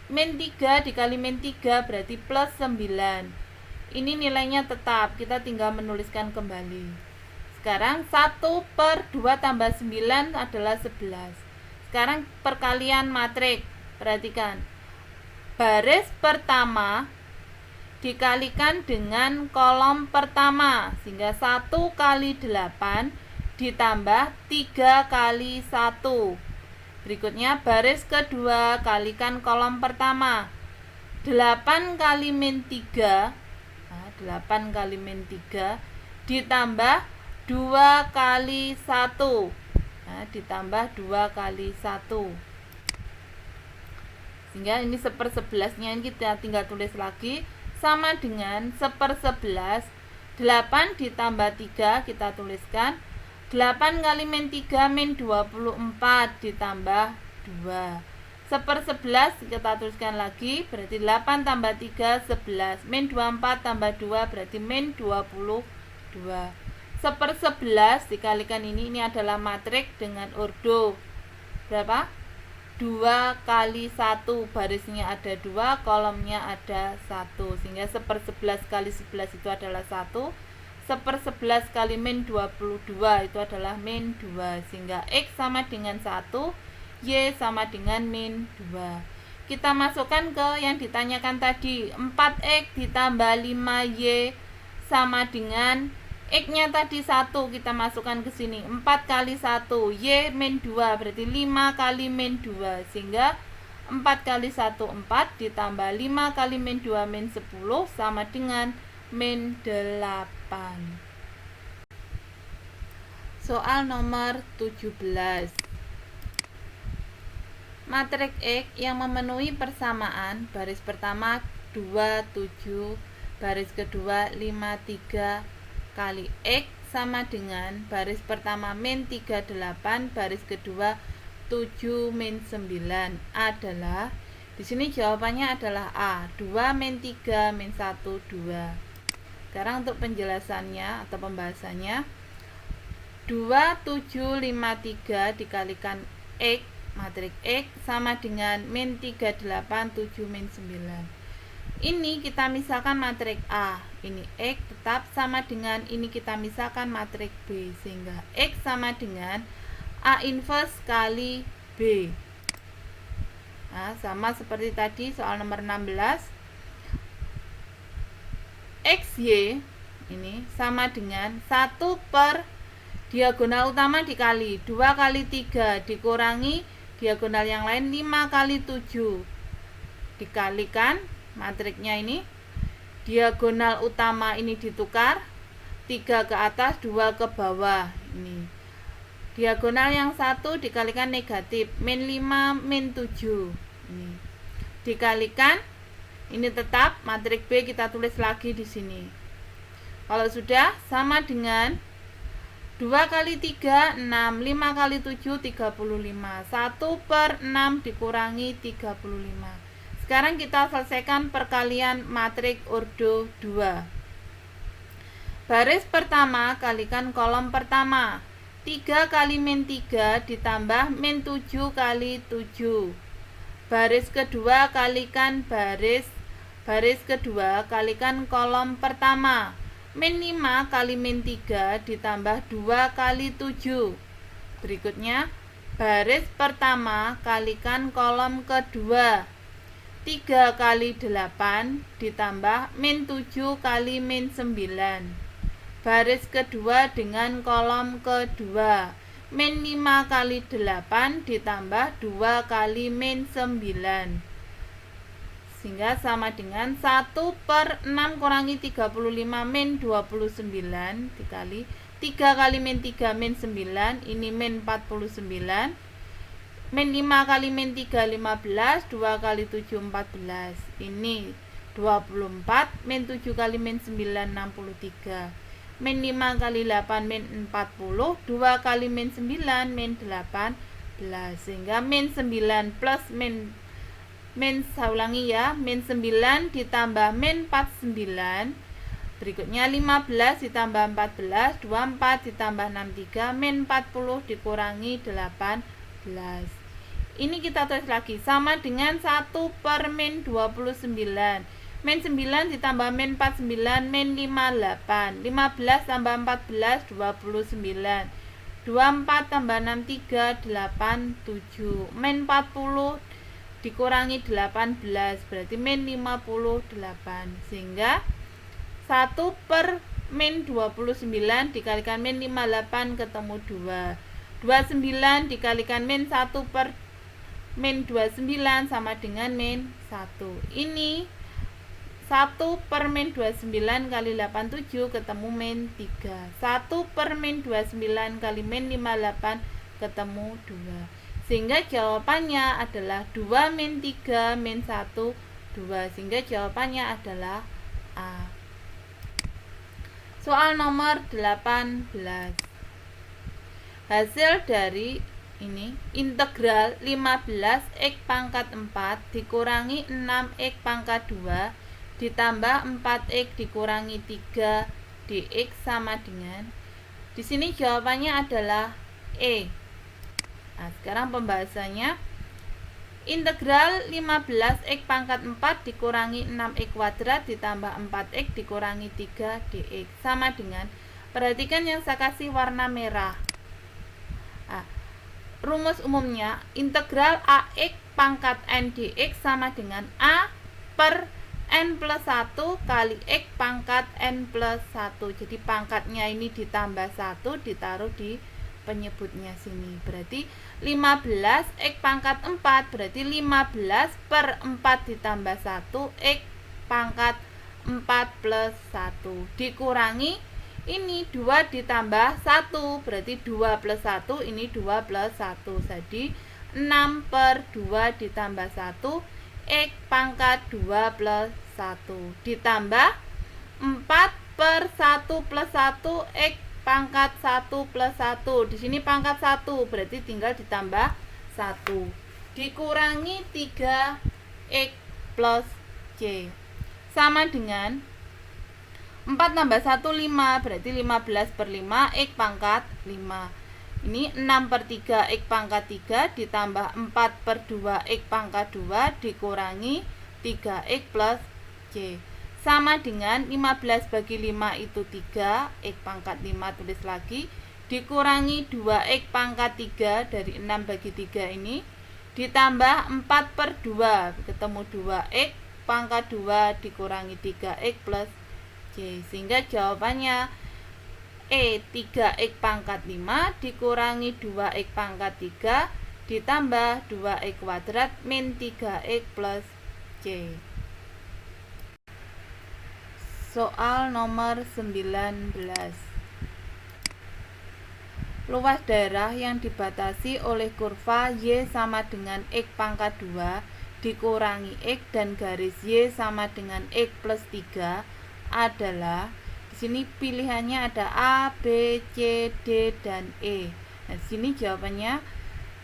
min 3 dikali min 3 berarti plus 9. Ini nilainya tetap, kita tinggal menuliskan kembali. Sekarang 1/2 tambah 9 adalah 11. Sekarang perkalian matriks. Perhatikan. Baris pertama dikalikan dengan kolom pertama sehingga 1 kali 8 ditambah 3 kali 1. Berikutnya baris kedua kalikan kolom pertama. 8 kali min 3, nah, 8 kali min 3 ditambah 2 kali 1, nah, ditambah 2 kali 1, sehingga ini 1/11 nya kita tinggal tulis lagi sama dengan 1/11. 8 ditambah 3 kita tuliskan 8 kali min 3 min 24 ditambah 2. 1/11 kita tuliskan lagi berarti 8 tambah 3 11, min 24 tambah 2 berarti min 22. 1/11 dikalikan ini adalah matriks dengan ordo berapa? 2 kali 1, barisnya ada 2, kolomnya ada 1, sehingga 1/11 kali 11 itu adalah 1. 1/11 kali min 22 itu adalah min 2, sehingga X sama dengan 1, Y sama dengan min 2. Kita masukkan ke yang ditanyakan tadi, 4X ditambah 5Y sama dengan X-nya tadi 1, kita masukkan ke sini. 4 kali 1, Y min 2 berarti 5 kali min 2, sehingga 4 kali 1 4 ditambah 5 kali min 2 min 10 sama dengan min 8. Soal nomor 17. Matriks X yang memenuhi persamaan baris pertama 2 7, baris kedua 5 3 kali X sama dengan baris pertama min 38, baris kedua 7 min 9 adalah, di sini jawabannya adalah A, 2 min 3 min 1 2. Sekarang untuk penjelasannya atau pembahasannya, 2 7 5 3 dikalikan X matriks X sama dengan min 38 7 min 9. Ini kita misalkan matriks A. Ini X tetap sama dengan ini kita misalkan matriks B. Sehingga X sama dengan A inverse kali B. Nah, sama seperti tadi soal nomor 16. XY ini sama dengan 1 per diagonal utama dikali 2 kali 3 dikurangi diagonal yang lain 5 kali 7 dikalikan matriksnya ini. Diagonal utama ini ditukar 3 ke atas 2 ke bawah. Ini diagonal yang satu dikalikan negatif min 5 min 7 ini dikalikan ini tetap matriks B kita tulis lagi di sini. Kalau sudah sama dengan 2 kali 3 6 5 kali 7 35 1 per 6 dikurangi 35. Sekarang kita selesaikan perkalian matriks ordo 2. Baris pertama kalikan kolom pertama 3 kali min 3 ditambah min 7 kali 7. Baris kedua kalikan baris kedua kalikan kolom pertama min 5 kali min 3 ditambah 2 kali 7. Berikutnya baris pertama kalikan kolom kedua 3 kali 8 ditambah min 7 kali min 9. Baris kedua dengan kolom kedua min 5 kali 8 ditambah 2 kali min 9. Sehingga sama dengan 1 per 6 kurangi 35 min 29 dikali 3 kali min 3 min 9 ini min 49 min 5 kali min 3 15 2 kali 7 14 ini 24 min 7 kali min 9 63 min 5 kali 8 min 40 2 kali min 9 min 18 sehingga min 9 plus min saya ulangi ya, min 9 ditambah min 49 berikutnya 15 ditambah 14 24 ditambah 63 min 40 dikurangi 18. Ini kita tulis lagi sama dengan 1 per min 29 min 9 ditambah min 49 min 58 15 tambah 14 29 24 tambah 63 87 min 40 dikurangi 18 berarti min 58 sehingga 1 per min 29 dikalikan min 58 ketemu 2 29 dikalikan min 1 per min 29 sama dengan min 1 ini 1 per min 29 kali 87 ketemu min 3 1 per min 29 kali min 58 ketemu 2 sehingga jawabannya adalah 2 min 3 min 1 2 sehingga jawabannya adalah A. Soal nomor 18. Hasil dari ini integral 15 X pangkat 4 dikurangi 6 X pangkat 2 ditambah 4x dikurangi 3 dx sama dengan di sini jawabannya adalah E. Nah, sekarang pembahasannya integral 15x pangkat 4 dikurangi 6x kuadrat ditambah 4x dikurangi 3 dx sama dengan perhatikan yang saya kasih warna merah. Nah, rumus umumnya integral ax pangkat n dx sama dengan A per n plus 1 kali x pangkat n plus 1. Jadi pangkatnya ini ditambah 1 ditaruh di penyebutnya sini. Berarti 15 x pangkat 4 berarti 15 per 4 ditambah 1 x pangkat 4 plus 1 dikurangi ini 2 ditambah 1 berarti 2 plus 1 ini 2 plus 1 jadi 6 per 2 ditambah 1 X pangkat 2 plus 1 ditambah 4 per 1 plus 1 X pangkat 1 plus 1. Di sini pangkat 1 berarti tinggal ditambah 1 dikurangi 3 X plus C sama dengan 4 tambah 1 5 berarti 15 per 5 X pangkat 5. Ini 6 per 3 X pangkat 3 ditambah 4 per 2 X pangkat 2 dikurangi 3X plus C. Sama dengan 15 bagi 5 itu 3, X pangkat 5 tulis lagi, dikurangi 2X pangkat 3 dari 6 bagi 3 ini, ditambah 4 per 2, ketemu 2X pangkat 2 dikurangi 3X plus C. Sehingga jawabannya E 3X pangkat 5 dikurangi 2X pangkat 3 ditambah 2X kuadrat min 3X plus C. Soal nomor 19. Luas daerah yang dibatasi oleh kurva Y sama dengan X pangkat 2 dikurangi X dan garis Y sama dengan X plus 3 adalah, di sini pilihannya ada A, B, C, D, dan E. Nah, di sini jawabannya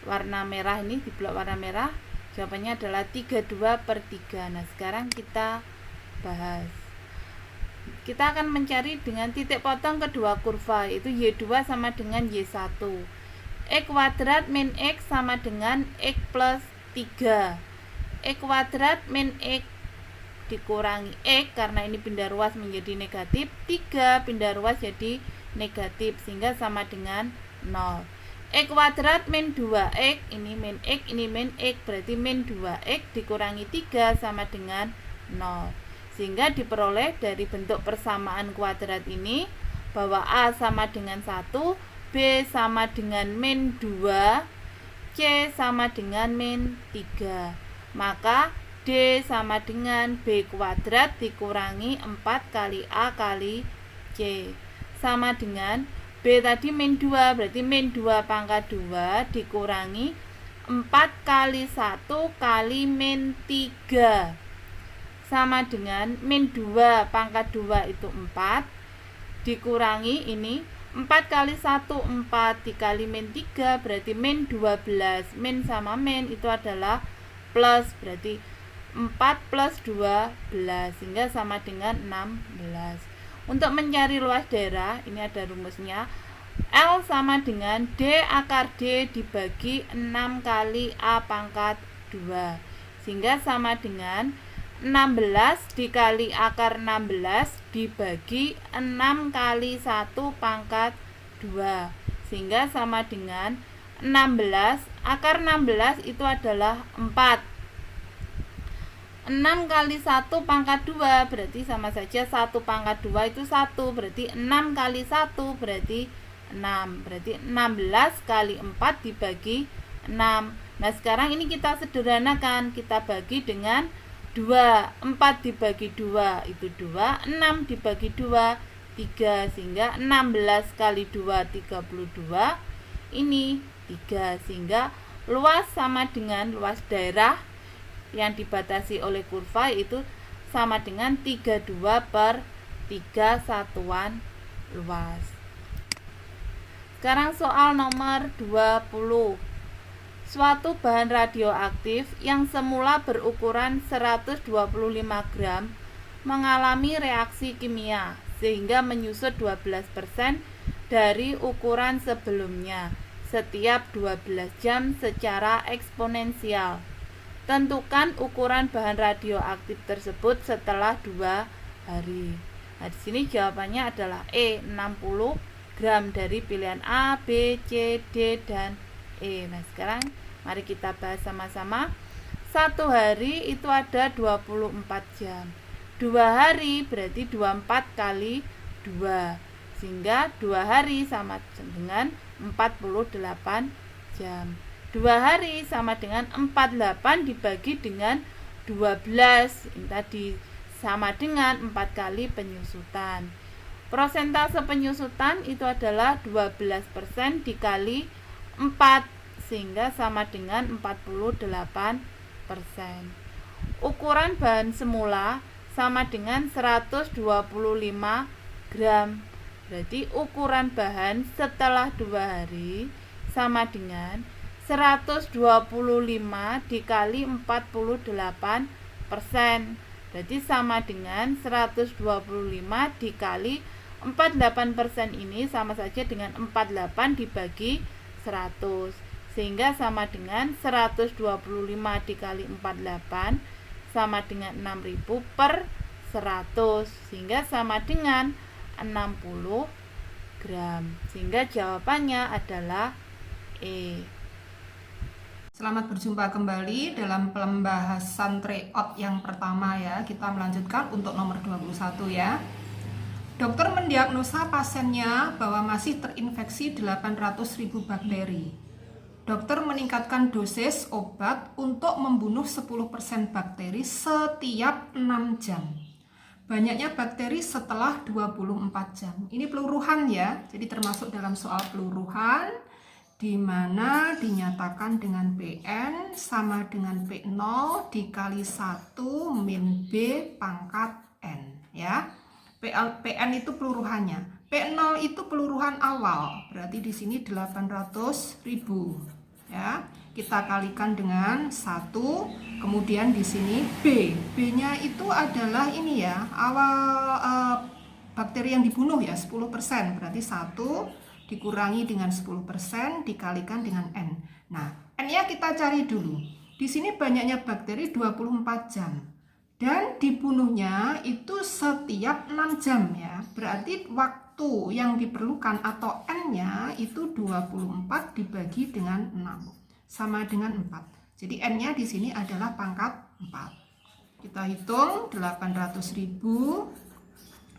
warna merah, ini di blok warna merah, jawabannya adalah 32 per 3. Nah, sekarang kita bahas. Kita akan mencari dengan titik potong kedua kurva, yaitu Y2 sama dengan Y1. X kuadrat min X sama dengan X plus 3. X kuadrat min X dikurangi X, karena ini pindah ruas menjadi negatif, 3 pindah ruas jadi negatif, sehingga sama dengan 0. X kuadrat min 2X, ini min X, ini min X, berarti min 2X dikurangi 3 sama dengan 0. Sehingga diperoleh dari bentuk persamaan kuadrat ini bahwa A sama dengan 1, B sama dengan min 2, C sama dengan min 3. Maka D sama dengan B kuadrat dikurangi 4 kali A kali C. Sama dengan B tadi min 2, berarti min 2 pangkat 2 dikurangi 4 kali 1 kali min 3. Sama dengan min 2 pangkat 2 itu 4 dikurangi ini 4 kali 1 4 dikali min 3 berarti min 12. Min sama min itu adalah plus, berarti 4 plus 12 sehingga sama dengan 16. Untuk mencari luas daerah ini ada rumusnya. L sama dengan D akar D dibagi 6 kali A pangkat 2 sehingga sama dengan 16 dikali akar 16 dibagi 6 kali 1 pangkat 2 sehingga sama dengan 16. Akar 16 itu adalah 4. 6 kali 1 pangkat 2 berarti sama saja 1 pangkat 2 itu 1, berarti 6 kali 1 berarti 6, berarti 16 kali 4 dibagi 6. Nah sekarang ini kita sederhanakan, kita bagi dengan 2, 4 dibagi 2 itu 2, 6 dibagi 2 3, sehingga 16 kali 2 32, ini 3, sehingga luas sama dengan luas daerah yang dibatasi oleh kurva itu sama dengan 32 per 3 satuan luas. Sekarang soal nomor 20. Suatu bahan radioaktif yang semula berukuran 125 gram mengalami reaksi kimia sehingga menyusut 12% dari ukuran sebelumnya setiap 12 jam secara eksponensial. Tentukan ukuran bahan radioaktif tersebut setelah 2 hari. Nah, di sini jawabannya adalah E 60 gram dari pilihan A, B, C, D, dan E. Nah, sekarang mari kita bahas sama-sama. 1 hari itu ada 24 jam. 2 hari berarti 24 kali 2. Sehingga 2 hari sama dengan 48 jam. 2 hari sama dengan 48 dibagi dengan 12. Ini tadi sama dengan 4 kali penyusutan. Persentase penyusutan itu adalah 12% dikali 4 sehingga sama dengan 48%. Ukuran bahan semula sama dengan 125 gram. Berarti ukuran bahan setelah 2 hari sama dengan 125 dikali 48%. Berarti sama dengan 125 dikali 48%, ini sama saja dengan 48 dibagi 100, sehingga sama dengan 125 dikali 48 sama dengan 6000 per 100, sehingga sama dengan 60 gram. Sehingga jawabannya adalah E. Selamat berjumpa kembali dalam pembahasan tryout yang pertama ya. Kita melanjutkan untuk nomor 21 ya. Dokter mendiagnosa pasiennya bahwa masih terinfeksi 800.000 bakteri. Dokter meningkatkan dosis obat untuk membunuh 10% bakteri setiap 6 jam. Banyaknya bakteri setelah 24 jam. Ini peluruhan ya, jadi termasuk dalam soal peluruhan, di mana dinyatakan dengan PN sama dengan P0 dikali 1 min B pangkat N ya. PN itu peluruhannya, P0 itu peluruhan awal, berarti di sini 800.000 ya. Kita kalikan dengan 1, kemudian di sini B. B-nya itu adalah ini ya, awal bakteri yang dibunuh ya, 10%, berarti 1 dikurangi dengan 10% dikalikan dengan N. Nah, N-nya kita cari dulu. Di sini banyaknya bakteri 24 jam. Dan dibunuhnya itu setiap 6 jam ya. Berarti waktu yang diperlukan atau N-nya itu 24 dibagi dengan 6. Sama dengan 4. Jadi N-nya di sini adalah pangkat 4. Kita hitung 800.000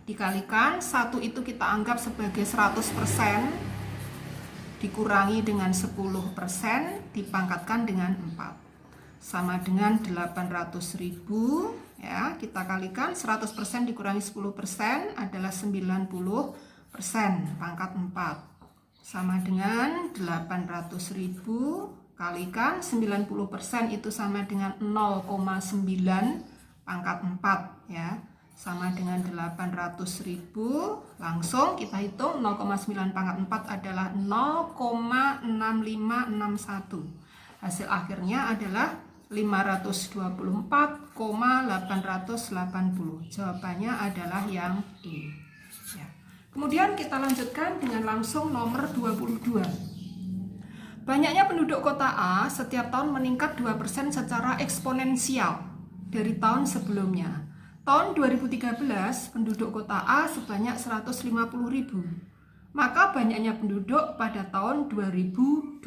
dikalikan 1 itu kita anggap sebagai 100%, dikurangi dengan 10% dipangkatkan dengan 4 sama dengan 800.000 ya. Kita kalikan 100% dikurangi 10% adalah 90%, pangkat 4 sama dengan 800.000 kalikan 90% itu sama dengan 0,9 pangkat 4 ya, sama dengan 800.000. Langsung kita hitung 0,9 pangkat 4 adalah 0,6561. Hasil akhirnya adalah 524,880. Jawabannya adalah yang E ya. Kemudian kita lanjutkan dengan langsung nomor 22. Banyaknya penduduk kota A setiap tahun meningkat 2% secara eksponensial dari tahun sebelumnya. Tahun 2013, penduduk kota A sebanyak 150.000. Maka banyaknya penduduk pada tahun 2023.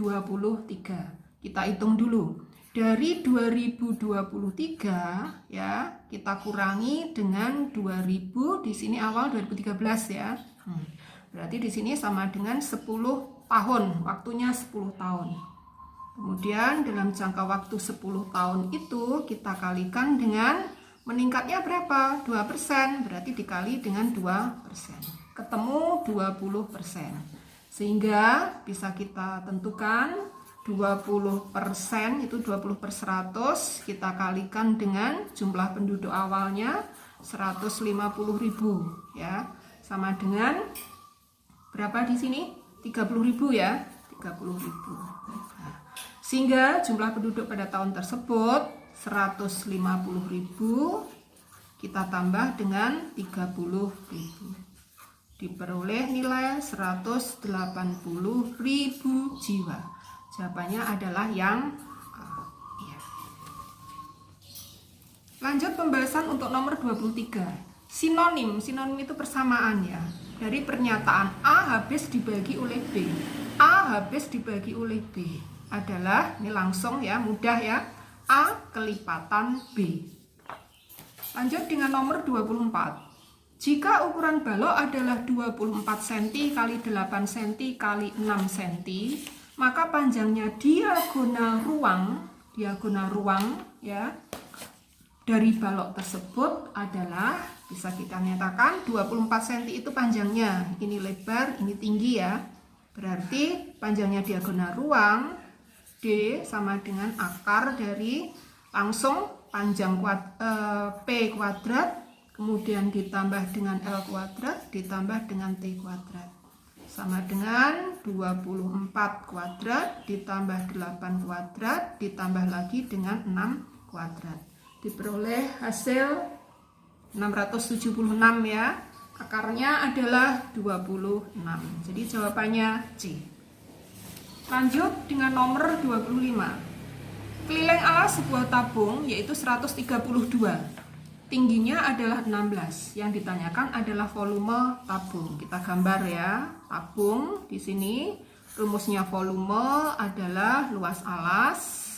Kita hitung dulu. Dari 2023 ya, kita kurangi dengan 2000, di sini awal 2013 ya. Berarti di sini sama dengan 10 tahun, waktunya 10 tahun. Kemudian dalam jangka waktu 10 tahun itu kita kalikan dengan meningkatnya berapa? 2%, berarti dikali dengan 2%. Ketemu 20%. Sehingga bisa kita tentukan 20% itu 20/100, kita kalikan dengan jumlah penduduk awalnya 150.000 ya. Sama dengan berapa di sini? 30.000 ya, 30.000. Nah, sehingga jumlah penduduk pada tahun tersebut 150.000 kita tambah dengan 30.000. Diperoleh nilai 180.000 jiwa. Jawabannya adalah yang ya. Lanjut pembahasan untuk nomor 23. Sinonim itu persamaan ya. Dari pernyataan A habis dibagi oleh B. A habis dibagi oleh B adalah, ini langsung ya, mudah ya, A kelipatan B. Lanjut dengan nomor 24. Jika ukuran balok adalah 24 cm kali 8 cm kali 6 cm, maka panjangnya diagonal ruang ya dari balok tersebut adalah, bisa kita nyatakan 24 cm itu panjangnya, ini lebar, ini tinggi ya. Berarti panjangnya diagonal ruang D sama dengan akar dari langsung panjang P kuadrat kemudian ditambah dengan L kuadrat ditambah dengan T kuadrat sama dengan 24 kuadrat ditambah 8 kuadrat ditambah lagi dengan 6 kuadrat. Diperoleh hasil 676 ya. Akarnya adalah 26. Jadi jawabannya C. Lanjut dengan nomor 25. Keliling ala sebuah tabung yaitu 132. tingginya adalah 16. Yang ditanyakan adalah volume tabung. Kita gambar ya, tabung di sini. Rumusnya volume adalah luas alas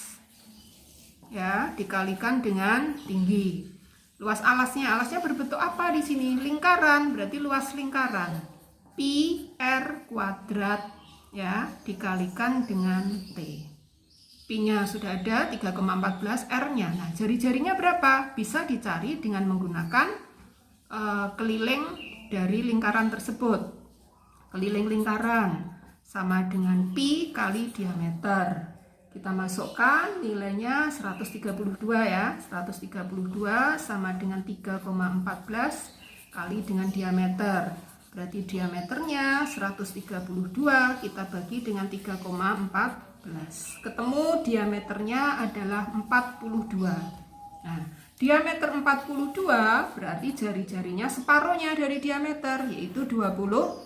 ya dikalikan dengan tinggi. Luas alasnya berbentuk apa di sini? Lingkaran, berarti luas lingkaran pi r kuadrat ya dikalikan dengan t. Pi-nya sudah ada 3,14, R-nya. Nah, jari-jarinya berapa? Bisa dicari dengan menggunakan keliling dari lingkaran tersebut. Keliling lingkaran sama dengan pi kali diameter. Kita masukkan nilainya 132 ya. 132 sama dengan 3,14 kali dengan diameter. Berarti diameternya 132 kita bagi dengan 3,14. Ketemu diameternya adalah 42. Nah, diameter 42 berarti jari-jarinya separuhnya dari diameter, yaitu 21.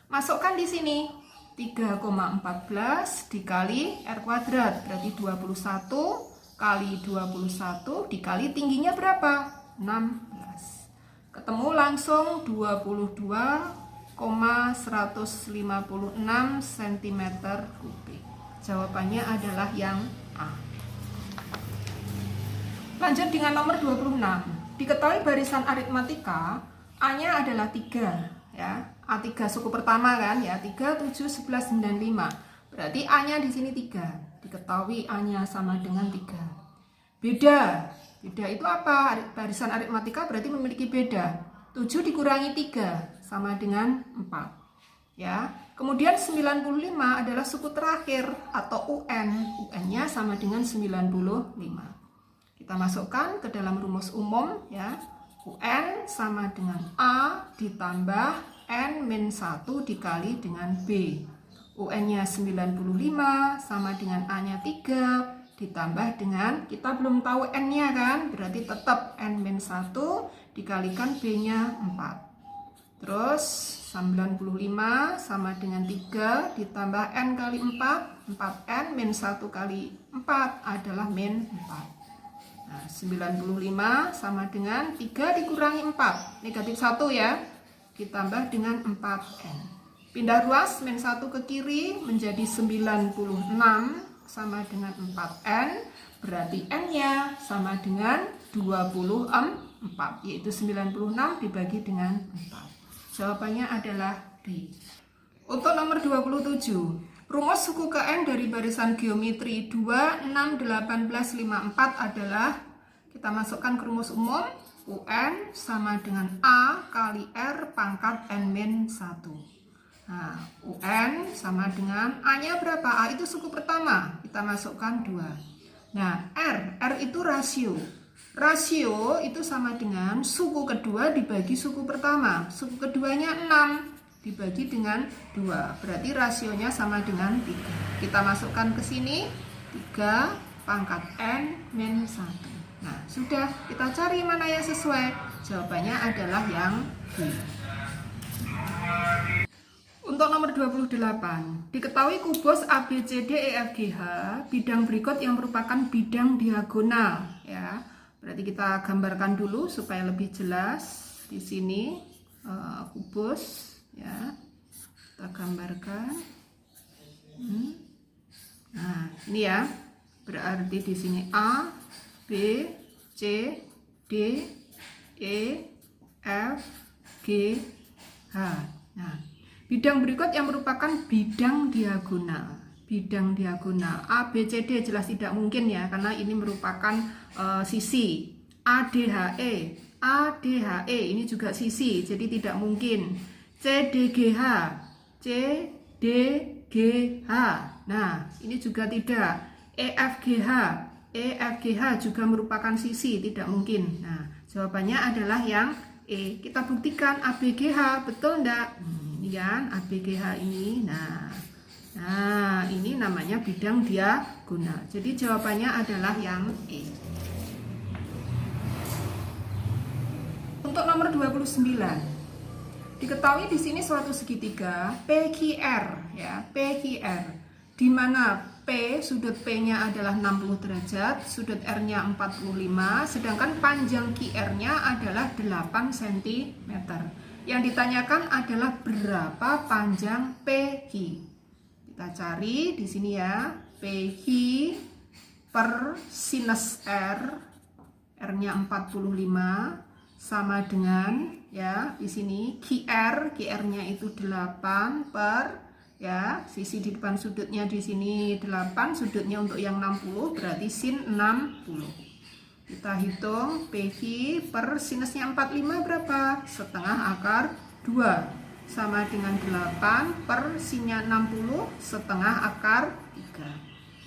Masukkan di sini 3,14 dikali R kuadrat, berarti 21 kali 21 dikali tingginya berapa? 16. Ketemu langsung 22,156 cm kubik. Jawabannya adalah yang A. Lanjut dengan nomor 26. Diketahui barisan aritmatika A-nya adalah 3 ya. A3 suku pertama kan ya, 3, 7, 11, 9, 5. Berarti A-nya di sini 3. Diketahui A-nya sama dengan 3. Beda itu apa? Barisan aritmatika berarti memiliki beda. 7 dikurangi 3 sama dengan 4. Ya. Kemudian 95 adalah suku terakhir atau UN. UN-nya sama dengan 95. Kita masukkan ke dalam rumus umum ya. UN sama dengan A ditambah N-1 dikali dengan B. UN-nya 95 sama dengan A-nya 3 ditambah dengan, kita belum tahu N-nya kan, berarti tetap N-1 dikalikan B-nya 4. Terus 95 sama dengan 3 ditambah N kali 4, 4N min 1 kali 4 adalah min 4. Nah, 95 sama dengan 3 dikurangi 4, negatif 1 ya, ditambah dengan 4N. Pindah ruas, min 1 ke kiri menjadi 96 sama dengan 4N, berarti N-nya sama dengan 24, yaitu 96 dibagi dengan 4. Jawabannya adalah B. Untuk nomor 27, rumus suku ke N dari barisan geometri 2, 6, 18, 54 adalah, kita masukkan ke rumus umum, UN sama dengan A kali R pangkat N-1. Nah, UN sama dengan A-nya berapa? A itu suku pertama, kita masukkan 2. Nah, R itu rasio. Rasio itu sama dengan suku kedua dibagi suku pertama. Suku keduanya 6 dibagi dengan 2. Berarti rasionya sama dengan 3. Kita masukkan ke sini 3 pangkat N-1. Nah, sudah, kita cari mana yang sesuai. Jawabannya adalah yang B. Untuk nomor 28, diketahui kubus ABCDEFGH bidang berikut yang merupakan bidang diagonal ya. Berarti kita gambarkan dulu supaya lebih jelas. Di sini kubus ya. Kita gambarkan. Nah, ini ya. Berarti di sini A, B, C, D, E, F, G, H. Nah, bidang berikut yang merupakan bidang diagonal. Bidang diagonal A, B, C, D jelas tidak mungkin ya, karena ini merupakan sisi. ADHE, ADHE ini juga sisi, jadi tidak mungkin. CDGH, CDGH. Nah, ini juga tidak. EFGH, EFGH juga merupakan sisi, tidak mungkin. Nah, jawabannya adalah yang E. Kita buktikan ABGH, betul enggak? Ini kan ABGH ini. Nah, ini namanya bidang diagonal. Jadi jawabannya adalah yang E. Untuk nomor 29. Diketahui di sini suatu segitiga PQR ya, PQR, di mana sudut P-nya adalah 60 derajat, sudut R-nya 45, sedangkan panjang QR-nya adalah 8 cm. Yang ditanyakan adalah berapa panjang PQ. Kita cari di sini ya, PQ per sinus R-nya 45 sama dengan ya di sini QR-nya itu 8 per ya, sisi di depan sudutnya di sini 8, sudutnya untuk yang 60 berarti sin 60. Kita hitung PQ per sinusnya 45 berapa? Setengah akar 2 sama dengan 8 per sinnya 60 setengah akar 3.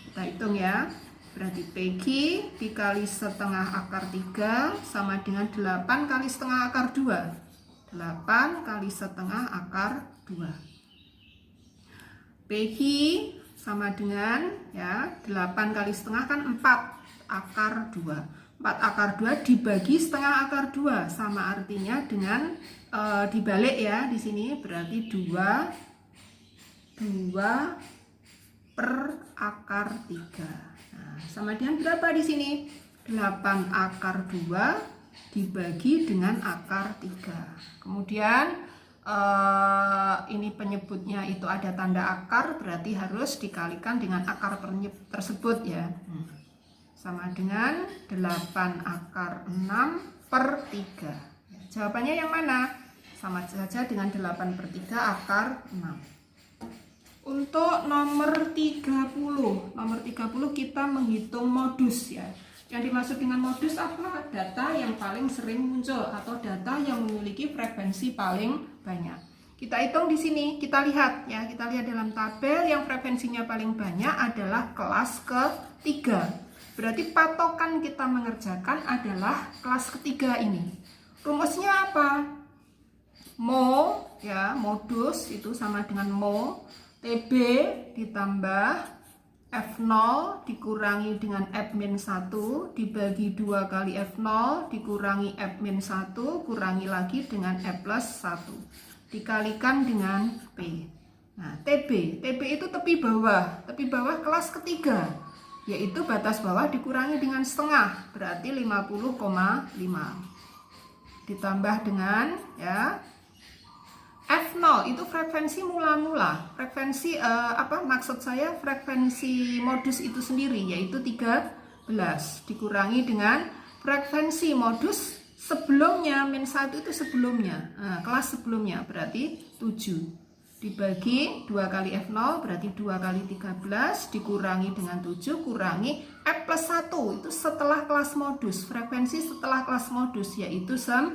Kita hitung ya. Berarti PQ dikali setengah akar 3 sama dengan 8 kali setengah akar 2. 8 kali setengah akar 2. PQ sama dengan ya 8 kali setengah kan 4 akar 2. 4 akar 2 dibagi setengah akar 2 sama artinya dengan dibalik ya di sini berarti 2 per akar 3. Nah, sama dengan berapa di sini? 8 akar 2 dibagi dengan akar 3. Kemudian ini penyebutnya itu ada tanda akar, berarti harus dikalikan dengan akar tersebut ya. Sama dengan 8 akar 6 per 3. Jawabannya yang mana? Sama saja dengan 8 per 3 akar 6. Untuk nomor 30 kita menghitung modus ya. Yang dimaksud dengan modus apa? Data yang paling sering muncul atau data yang memiliki frekuensi paling banyak. Kita hitung di sini, kita lihat ya, kita lihat dalam tabel yang frekuensinya paling banyak adalah kelas ketiga. Berarti patokan kita mengerjakan adalah kelas ketiga ini. Rumusnya apa? Mo ya, modus itu sama dengan mo TB ditambah F0 dikurangi dengan F-1 dibagi 2 kali F0 dikurangi F-1 kurangi lagi dengan F+1 dikalikan dengan P. Nah, TB itu tepi bawah kelas ketiga, yaitu batas bawah dikurangi dengan setengah berarti 50,5 ditambah dengan ya F0 itu frekuensi mula-mula, frekuensi maksud saya frekuensi modus itu sendiri yaitu 13 dikurangi dengan frekuensi modus sebelumnya -1 itu sebelumnya, kelas sebelumnya berarti 7 dibagi 2 kali F0 berarti 2 kali 13 dikurangi dengan 7 kurangi F+1 itu setelah kelas modus, frekuensi setelah kelas modus yaitu 9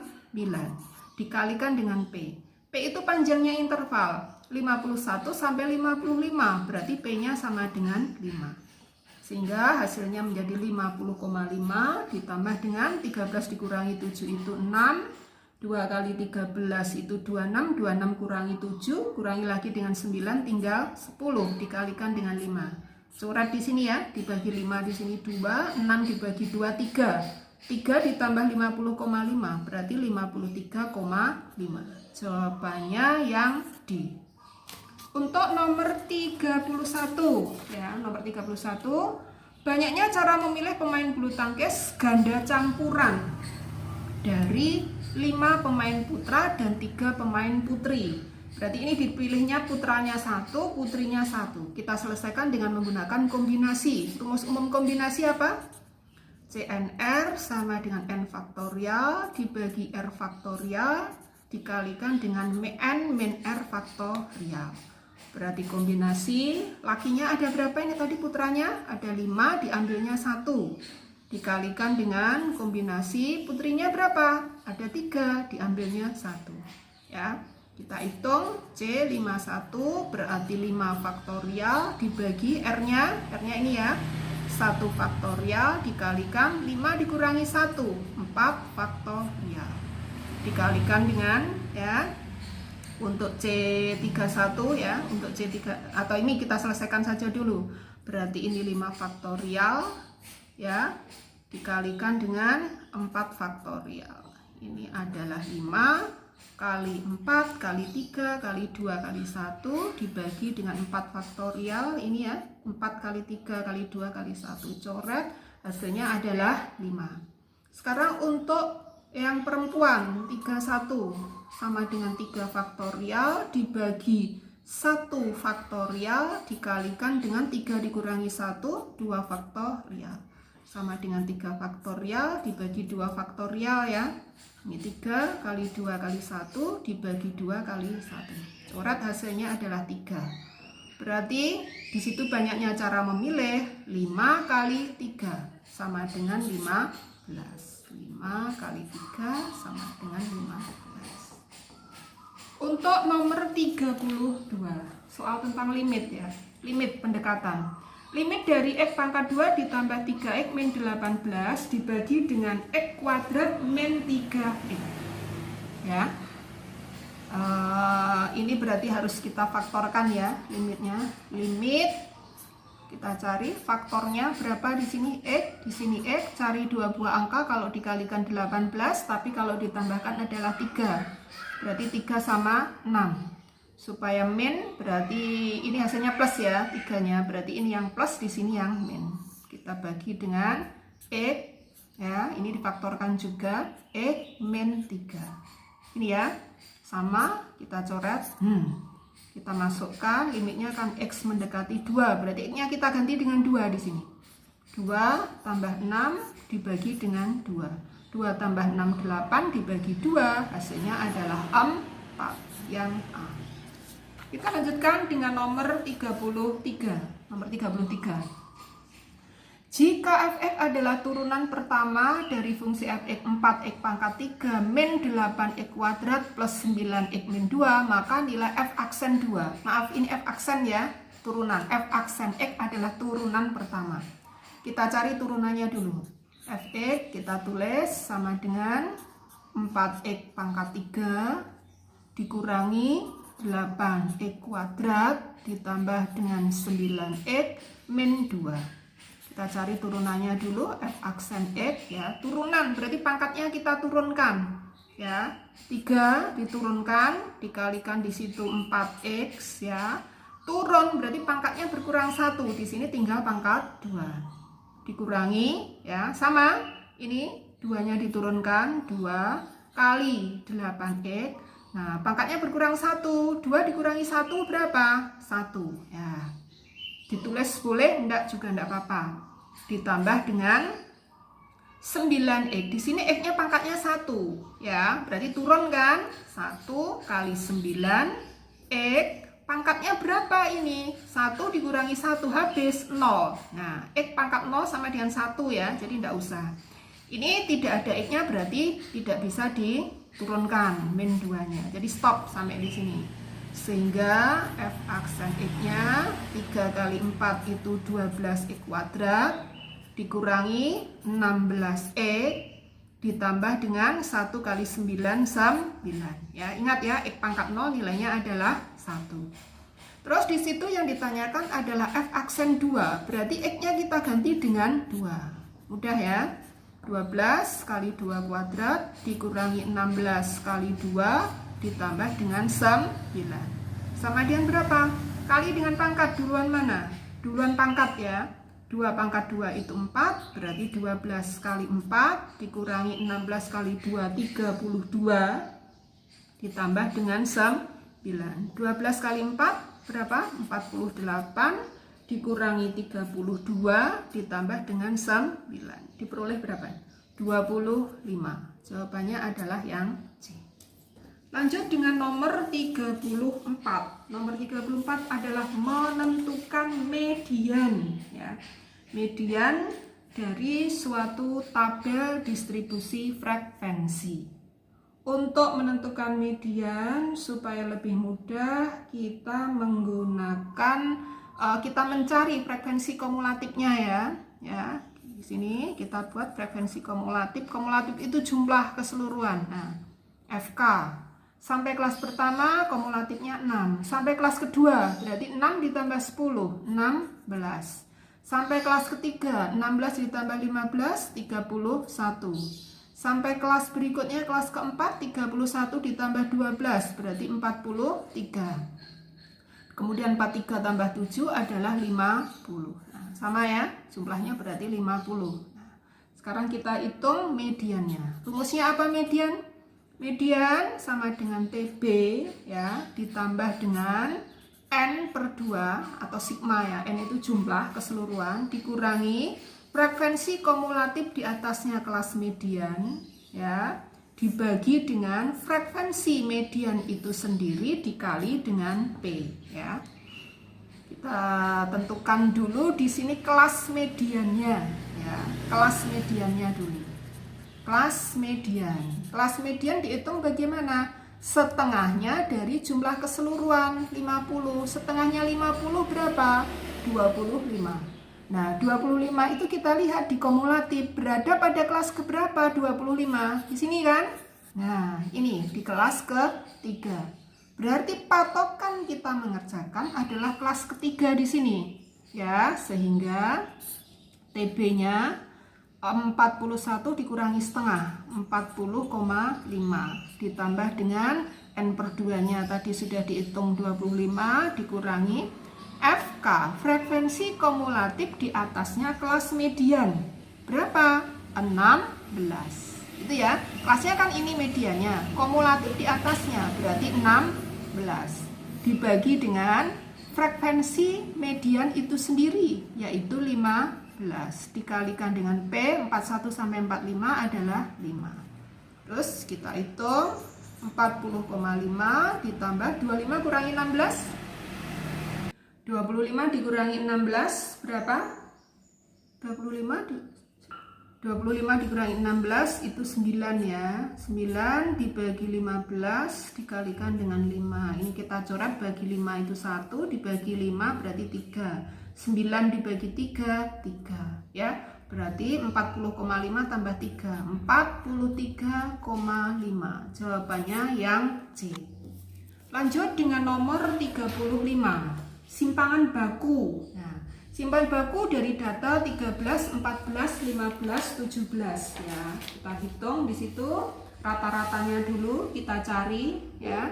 dikalikan dengan P. P itu panjangnya interval 51 sampai 55 berarti P-nya sama dengan 5 sehingga hasilnya menjadi 50,5 ditambah dengan 13 dikurangi 7 itu 6 2 kali 13 itu 26 26 kurangi 7 kurangi lagi dengan 9 tinggal 10 dikalikan dengan 5 coret di sini ya dibagi 5 di sini 2 6 dibagi 2 3 3 ditambah 50,5 berarti 53,5. Jawabannya yang D. Untuk nomor 31 ya, nomor 31 banyaknya cara memilih pemain bulu tangkis ganda campuran dari 5 pemain putra dan 3 pemain putri. Berarti ini dipilihnya putranya 1, putrinya 1. Kita selesaikan dengan menggunakan kombinasi. Rumus umum kombinasi apa? CNR sama dengan N faktorial dibagi R faktorial dikalikan dengan N min R faktorial. Berarti kombinasi lakinya ada berapa ini tadi putranya? Ada 5 diambilnya 1 dikalikan dengan kombinasi putrinya berapa? Ada 3 diambilnya 1 ya. Kita hitung C51 berarti 5 faktorial dibagi R-nya ini ya 1 faktorial dikalikan 5 dikurangi 1 4 faktorial dikalikan dengan ya untuk C31 ya untuk C3 atau ini kita selesaikan saja dulu berarti ini 5 faktorial ya dikalikan dengan 4 faktorial ini adalah 5 kali 4 kali 3 kali 2 kali 1 dibagi dengan 4 faktorial. Ini ya, 4 kali 3 kali 2 kali 1. Coret, hasilnya adalah 5. Sekarang untuk yang perempuan, 31 sama dengan 3 faktorial dibagi 1 faktorial dikalikan dengan 3 dikurangi 1, 2 faktorial. Sama dengan 3 faktorial dibagi 2 faktorial ya. Ini 3 kali 2 kali 1 dibagi 2 kali 1. Coret, hasilnya adalah 3. Berarti di situ banyaknya cara memilih. 5 kali 3 sama dengan 15. 5 kali 3 sama dengan 15. Untuk nomor 32, soal tentang limit ya, limit pendekatan. Limit dari X pangkat 2 ditambah 3X min 18 dibagi dengan X kuadrat min 3X. Ya, ini berarti harus kita faktorkan ya limitnya. Limit, kita cari faktornya berapa di sini X, di sini X, cari dua buah angka kalau dikalikan 18, tapi kalau ditambahkan adalah 3. Berarti 3 sama 6. Supaya min berarti ini hasilnya plus ya, 3-nya. Berarti ini yang plus, di sini yang min. Kita bagi dengan X ya, ini difaktorkan juga X min 3. Ini ya. Sama, kita coret. Kita masukkan limitnya kan X mendekati 2. Berarti X-nya kita ganti dengan 2 di sini. 2 tambah 6 dibagi dengan 2. 2 tambah 6, 8 dibagi 2, hasilnya adalah 4, yang A. Kita lanjutkan dengan nomor 33. Nomor 33. Jika fx adalah turunan pertama dari fungsi fx 4x pangkat 3 min 8x kuadrat plus 9x min 2, maka nilai f aksen 2. Maaf, ini f aksen ya, turunan. F aksen x adalah turunan pertama. Kita cari turunannya dulu. Fx kita tulis sama dengan 4x pangkat 3 dikurangi 8x kuadrat ditambah dengan 9x min 2. Kita cari turunannya dulu, f aksen x ya, turunan berarti pangkatnya kita turunkan ya. 3 diturunkan dikalikan di situ 4x ya. Turun berarti pangkatnya berkurang 1, di sini tinggal pangkat 2. Dikurangi ya, sama ini 2-nya diturunkan 2 kali 8x. Nah, pangkatnya berkurang 1, 2 dikurangi 1 berapa? 1 ya. Ditulis boleh, enggak juga enggak apa-apa. Ditambah dengan 9x. Di sini x-nya pangkatnya 1 ya, berarti turun kan? 1 kali 9x. Pangkatnya berapa ini? 1 dikurangi 1 habis 0. Nah, X pangkat 0 sama dengan 1 ya, jadi tidak usah. Ini tidak ada X-nya berarti tidak bisa diturunkan min 2-nya. Jadi stop sampai di sini. Sehingga F aksen X-nya 3 kali 4 itu 12X kuadrat dikurangi 16X ditambah dengan 1 kali 9, 9. Ya, ingat ya, X pangkat 0 nilainya adalah 1. Terus di situ yang ditanyakan adalah f aksen 2. Berarti x-nya kita ganti dengan 2. Mudah ya. 12 kali 2 kuadrat dikurangi 16 kali 2 ditambah dengan 9. Sama dengan berapa? Kali dengan pangkat, duluan mana? Duluan pangkat ya. 2 pangkat 2 itu 4, berarti 12 kali 4 dikurangi 16 kali 2, 32 ditambah dengan 9. 12 kali 4 berapa? 48 dikurangi 32 ditambah dengan 9. Diperoleh berapa? 25. Jawabannya adalah yang C. Lanjut dengan nomor 34. Nomor 34 adalah menentukan median ya. Median dari suatu tabel distribusi frekuensi. Untuk menentukan median supaya lebih mudah kita menggunakan kita mencari frekuensi kumulatifnya ya. Di sini kita buat frekuensi kumulatif. Kumulatif itu jumlah keseluruhan. Nah, FK. Sampai kelas pertama kumulatifnya 6. Sampai kelas kedua berarti 6 ditambah 10, 16. Sampai kelas ketiga 16 ditambah 15, 31. Sampai kelas berikutnya, kelas keempat, 31 ditambah 12 berarti 43. Kemudian 43 tambah 7 adalah 50. Nah, sama ya, jumlahnya berarti 50. Nah, sekarang kita hitung mediannya. Rumusnya apa median? Median sama dengan TB ya, ditambah dengan N per 2 atau sigma ya. N itu jumlah keseluruhan dikurangi frekuensi kumulatif di atasnya kelas median ya, dibagi dengan frekuensi median itu sendiri dikali dengan P ya. Kita tentukan dulu di sini kelas mediannya ya. Kelas mediannya dulu. Kelas median. Kelas median dihitung bagaimana? Setengahnya dari jumlah keseluruhan 50. Setengahnya 50 berapa? 25. Nah, 25 itu kita lihat di kumulatif berada pada kelas keberapa? 25. Di sini kan? Nah, ini di kelas ketiga. Berarti patokan kita mengerjakan adalah kelas ketiga di sini. Ya, sehingga TB-nya 41 dikurangi setengah, 40,5 ditambah dengan N per 2-nya tadi sudah dihitung 25 dikurangi FK, frekuensi kumulatif di atasnya kelas median. Berapa? 16. Itu ya. Kelasnya kan ini mediannya. Kumulatif di atasnya berarti 16. Dibagi dengan frekuensi median itu sendiri, yaitu 15. Dikalikan dengan P, 41 sampai 45 adalah 5. Terus kita hitung 40,5 ditambah 25 kurangi 16. 25 dikurangi 16 berapa? 25 dikurangi 16 itu 9 ya. 9 dibagi 15 dikalikan dengan 5. Ini kita coret, bagi 5 itu 1, dibagi 5 berarti 3. 9 dibagi 3, 3 ya. Berarti 40,5 tambah 3, 43,5. Jawabannya yang C. Lanjut dengan nomor 35. Simpangan baku. Nah, simpangan baku dari data 13, 14, 15, 17 ya. Kita hitung di situ rata-ratanya dulu kita cari ya.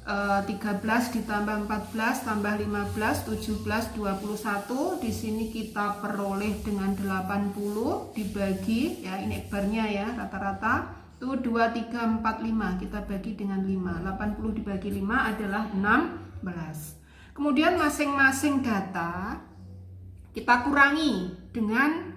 13 ditambah 14 tambah 15, 17, 21. Di sini kita peroleh dengan 80 dibagi ya, ini ekbarnya ya, rata-rata itu 2, 3, 4, 5. Kita bagi dengan 5. 80 dibagi 5 adalah 16. Kemudian masing-masing data kita kurangi dengan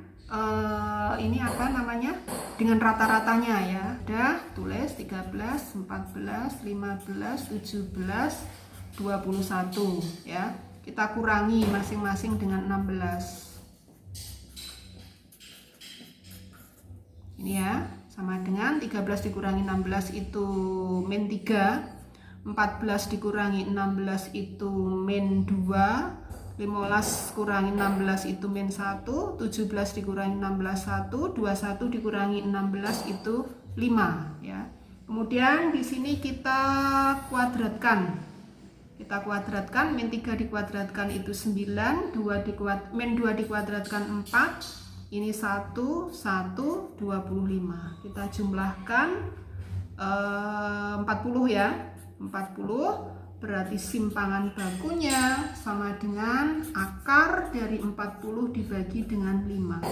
ini apa namanya? Dengan rata-ratanya ya. Udah tulis 13, 14, 15, 17, 21 ya. Kita kurangi masing-masing dengan 16. Ini ya, sama dengan 13 dikurangi 16 itu min 3. 14 dikurangi 16 itu min 2, 15 kurangi 16 itu min 1, 17 dikurangi 16 1, 21 dikurangi 16 itu 5 ya. Kemudian di sini kita kuadratkan. Min 3 dikuadratkan itu 9, min 2 dikuadratkan 4. Ini 1, 1, 25. Kita jumlahkan 40 ya. 40 berarti simpangan bakunya sama dengan akar dari 40 dibagi dengan 5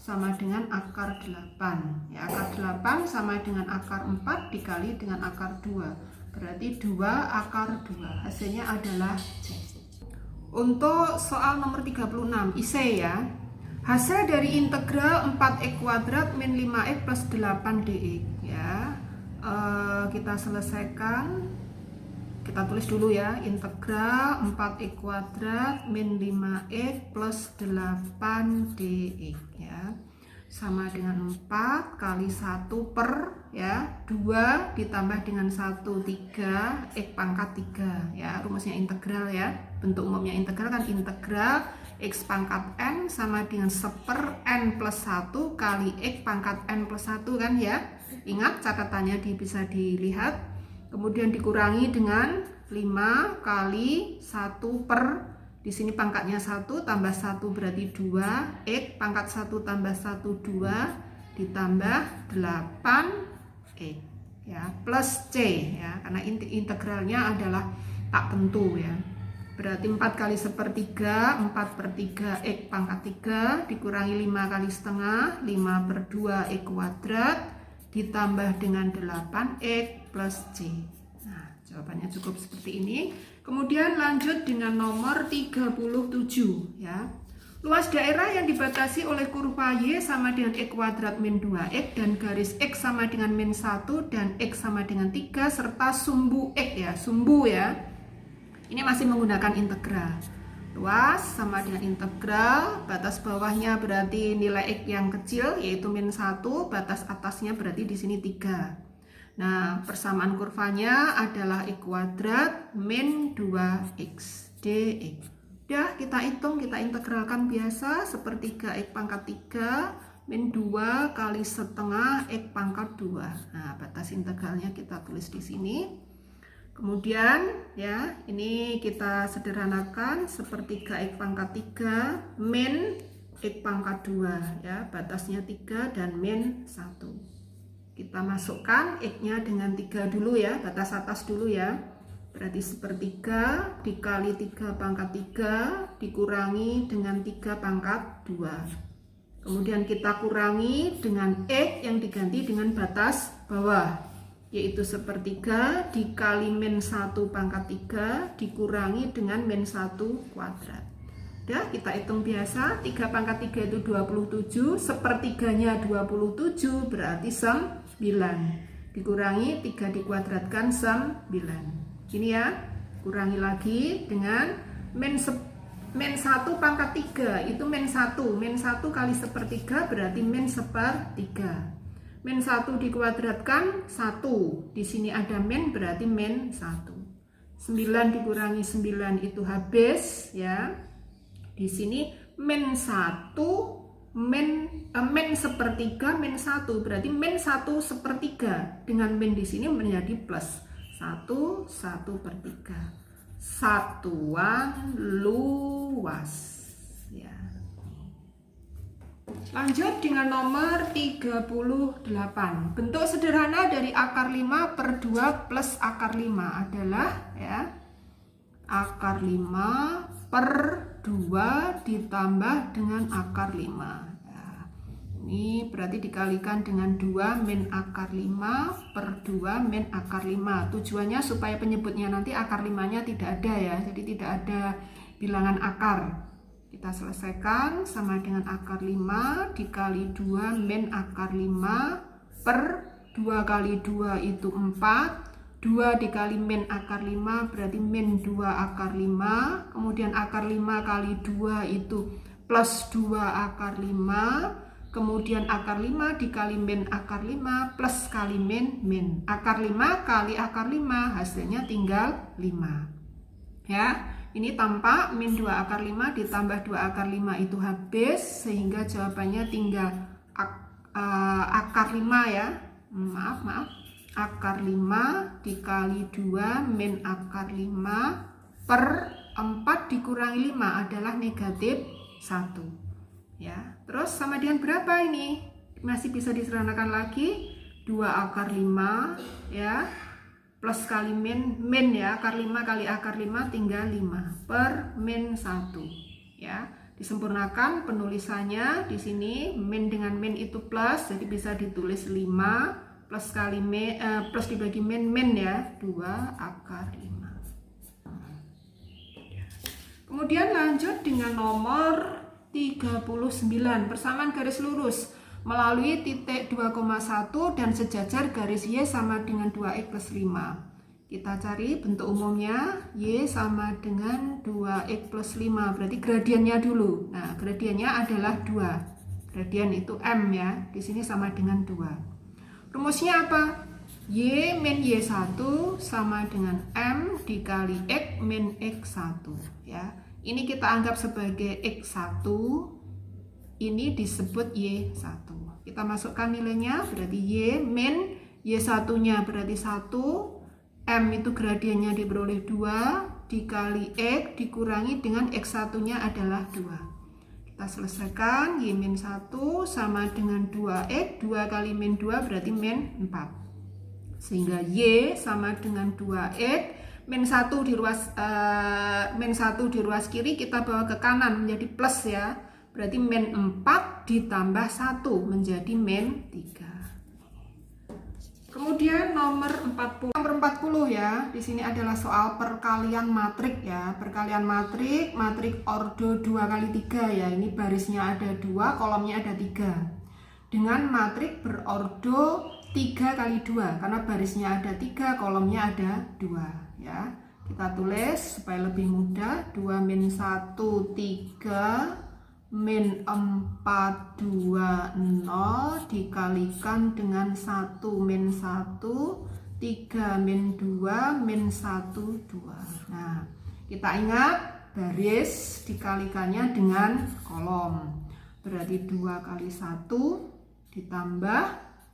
sama dengan akar 8 ya. Akar 8 sama dengan akar 4 dikali dengan akar 2 berarti 2 akar 2. Hasilnya adalah C. Untuk soal nomor 36 IC ya, hasil dari integral 4x kuadrat min 5x plus 8dx ya. Kita selesaikan. Kita tulis dulu ya, integral 4x kuadrat min 5x plus 8dx ya. Sama dengan 4 kali 1 per ya 2 ditambah dengan 1 3 x pangkat 3 ya. Rumusnya integral ya. Bentuk umumnya integral kan integral x pangkat n sama dengan 1/n plus 1 kali x pangkat n plus 1 kan ya. Ingat catatannya bisa dilihat. Kemudian dikurangi dengan 5 kali 1 per, di sini pangkatnya 1 tambah 1 berarti 2, x pangkat 1 tambah 1 2 ditambah 8x ya plus C ya, karena integralnya adalah tak tentu ya. Berarti 4 kali sepertiga, 4/3 x pangkat 3 dikurangi 5 kali setengah, 5/2 x kuadrat ditambah dengan 8x plus C. Nah, jawabannya cukup seperti ini. Kemudian lanjut dengan nomor 37 ya. Luas daerah yang dibatasi oleh kurva Y sama dengan x kuadrat min 2x dan garis X sama dengan min 1 dan X sama dengan 3 serta sumbu X ya, sumbu ya. Ini masih menggunakan integral. Luas sama dengan integral, batas bawahnya berarti nilai X yang kecil yaitu min 1, batas atasnya berarti di sini 3. Nah, persamaan kurvanya adalah X kuadrat min 2x dx. Udah, kita hitung, kita integralkan biasa, sepertiga X pangkat 3 min 2 kali setengah X pangkat 2. Nah, batas integralnya kita tulis di sini. Kemudian ya, ini kita sederhanakan, sepertiga X pangkat 3 min X pangkat 2 ya, batasnya 3 dan min 1. Kita masukkan X-nya dengan 3 dulu ya, batas atas dulu ya. Berarti sepertiga dikali 3 pangkat 3 dikurangi dengan 3 pangkat 2. Kemudian kita kurangi dengan X yang diganti dengan batas bawah, yaitu sepertiga dikali min 1 pangkat 3 dikurangi dengan min 1 kuadrat. Udah, kita hitung biasa, 3 pangkat 3 itu 27, sepertiganya 27 berarti 9. Dikurangi 3 dikuadratkan 9. Ini ya, kurangi lagi dengan min 1 pangkat 3 itu min 1 kali sepertiga berarti min sepertiga. Min 1 dikuadratkan 1, di sini ada min berarti min 1. 9 dikurangi 9 itu habis ya. Di sini min 1 min sepertiga min 1 berarti min 1 sepertiga, dengan min di sini menjadi plus 1/3. Satuan luas ya. Lanjut dengan nomor 38. Bentuk sederhana dari akar 5 per 2 plus akar 5 adalah ya, akar 5 per 2 ditambah dengan akar 5. Ini berarti dikalikan dengan 2 min akar 5 per 2 min akar 5. Tujuannya supaya penyebutnya nanti akar 5-nya tidak ada ya, jadi tidak ada bilangan akar. Kita selesaikan, sama dengan akar 5 dikali 2 min akar 5 per 2 kali 2 itu 4. 2 dikali min akar 5 berarti min 2 akar 5. Kemudian akar 5 kali 2 itu plus 2 akar 5. Kemudian akar 5 dikali min akar 5 plus kali min. Akar 5 kali akar 5 hasilnya tinggal 5. Ya, ini tampak min 2 akar 5 ditambah 2 akar 5 itu habis, sehingga jawabannya tinggal akar 5 ya. Maaf. Akar 5 dikali 2 min akar 5 per 4 dikurangi 5 adalah negatif 1. Ya, terus sama dengan berapa ini? Masih bisa disederhanakan lagi, 2 akar 5 ya, plus kali min ya, akar 5 kali akar 5 tinggal 5 per min 1 ya. Disempurnakan penulisannya, di sini min dengan min itu plus, jadi bisa ditulis 5 plus kali min plus dibagi min ya, 2 akar 5. Kemudian lanjut dengan nomor 39, persamaan garis lurus melalui titik 2,1 dan sejajar garis Y sama dengan 2x plus 5. Kita cari bentuk umumnya, Y sama dengan 2x plus 5, berarti gradiennya dulu. Nah, gradiennya adalah 2. Gradien itu M ya, di sini sama dengan 2. Rumusnya apa? Y min Y1 sama dengan M dikali X min X1 ya. Ini kita anggap sebagai X1, ini disebut Y1. Kita masukkan nilainya, berarti Y min Y1-nya berarti 1, M itu gradiennya diperoleh 2, dikali X dikurangi dengan X1-nya adalah 2. Kita selesaikan. Y min 1 sama dengan 2X. 2 kali min 2 berarti min 4. Sehingga Y sama dengan 2X. Min 1 di ruas kiri kita bawa ke kanan menjadi plus ya. Berarti min 4 ditambah 1 menjadi min 3. Kemudian nomor 40. Nomor 40 ya. Di sini adalah soal perkalian matrik ya. Perkalian matrik ordo 2 kali 3 ya. Ini barisnya ada 2, kolomnya ada 3. Dengan matrik berordo 3 kali 2 karena barisnya ada 3, kolomnya ada 2 ya. Kita tulis supaya lebih mudah. 2 min 1 3 min 4 2 0 dikalikan dengan 1 min 1 3 min 2 min 1 2. Nah, kita ingat baris dikalikannya dengan kolom. Berarti 2 kali 1 ditambah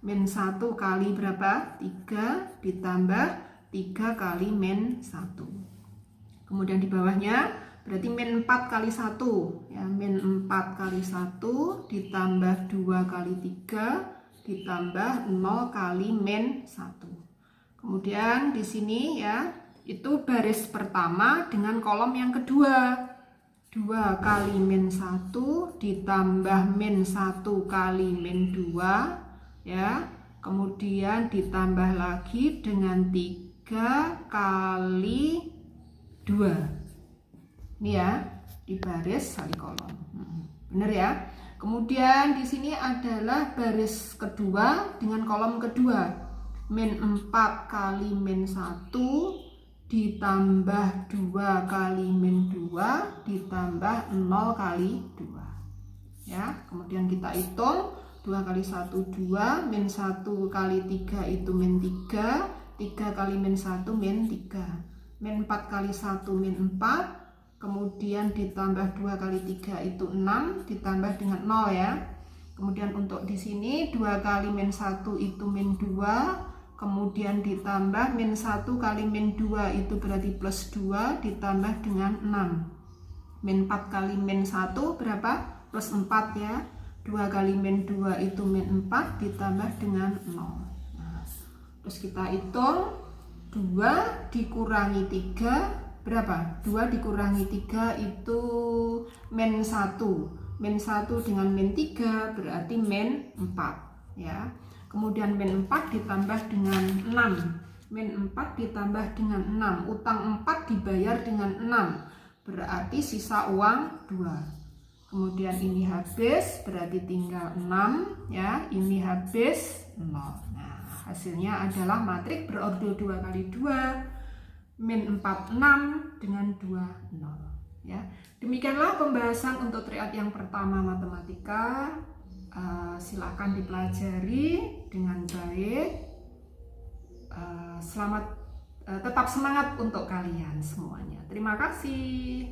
min 1 kali berapa? 3 ditambah 3 kali min 1. Kemudian di bawahnya berarti min 4 kali 1 ya, min 4 kali 1 ditambah 2 kali 3 ditambah 0 kali min 1. Kemudian di sini ya, itu baris pertama dengan kolom yang kedua. 2 kali min 1 ditambah min 1 kali min 2 ya. Kemudian ditambah lagi dengan 3 kali 2. Ini ya, di baris kali kolom. Benar ya? Kemudian di sini adalah baris kedua dengan kolom kedua. Min 4 kali min 1 ditambah 2 kali min 2 ditambah 0 kali 2. Ya, kemudian kita hitung 2 kali 1 2, min 1 kali 3 itu min 3, 3 kali min 1 min 3. Min 4 kali 1 min 4. Kemudian ditambah 2 kali 3 itu 6 ditambah dengan 0 ya. Kemudian untuk di sini 2 kali min 1 itu min 2. Kemudian ditambah min 1 kali min 2 itu berarti plus 2 ditambah dengan 6. Min 4 kali min 1 berapa? Plus 4 ya. 2 kali min 2 itu min 4 ditambah dengan 0. Nah, terus kita hitung 2 dikurangi 3 berapa? 2 dikurangi 3 itu min 1. Min 1 dengan min 3 berarti min 4 ya. Kemudian min 4 ditambah dengan 6. Min 4 ditambah dengan 6. Utang 4 dibayar dengan 6. Berarti sisa uang 2. Kemudian ini habis berarti tinggal 6 ya. Ini habis 0. Nah, hasilnya adalah matrik berordo 2 kali 2. Min 4 6 dengan 2 0 ya. Demikianlah pembahasan untuk triad yang pertama matematika. Silakan dipelajari dengan baik. Selamat tetap semangat untuk kalian semuanya. Terima kasih.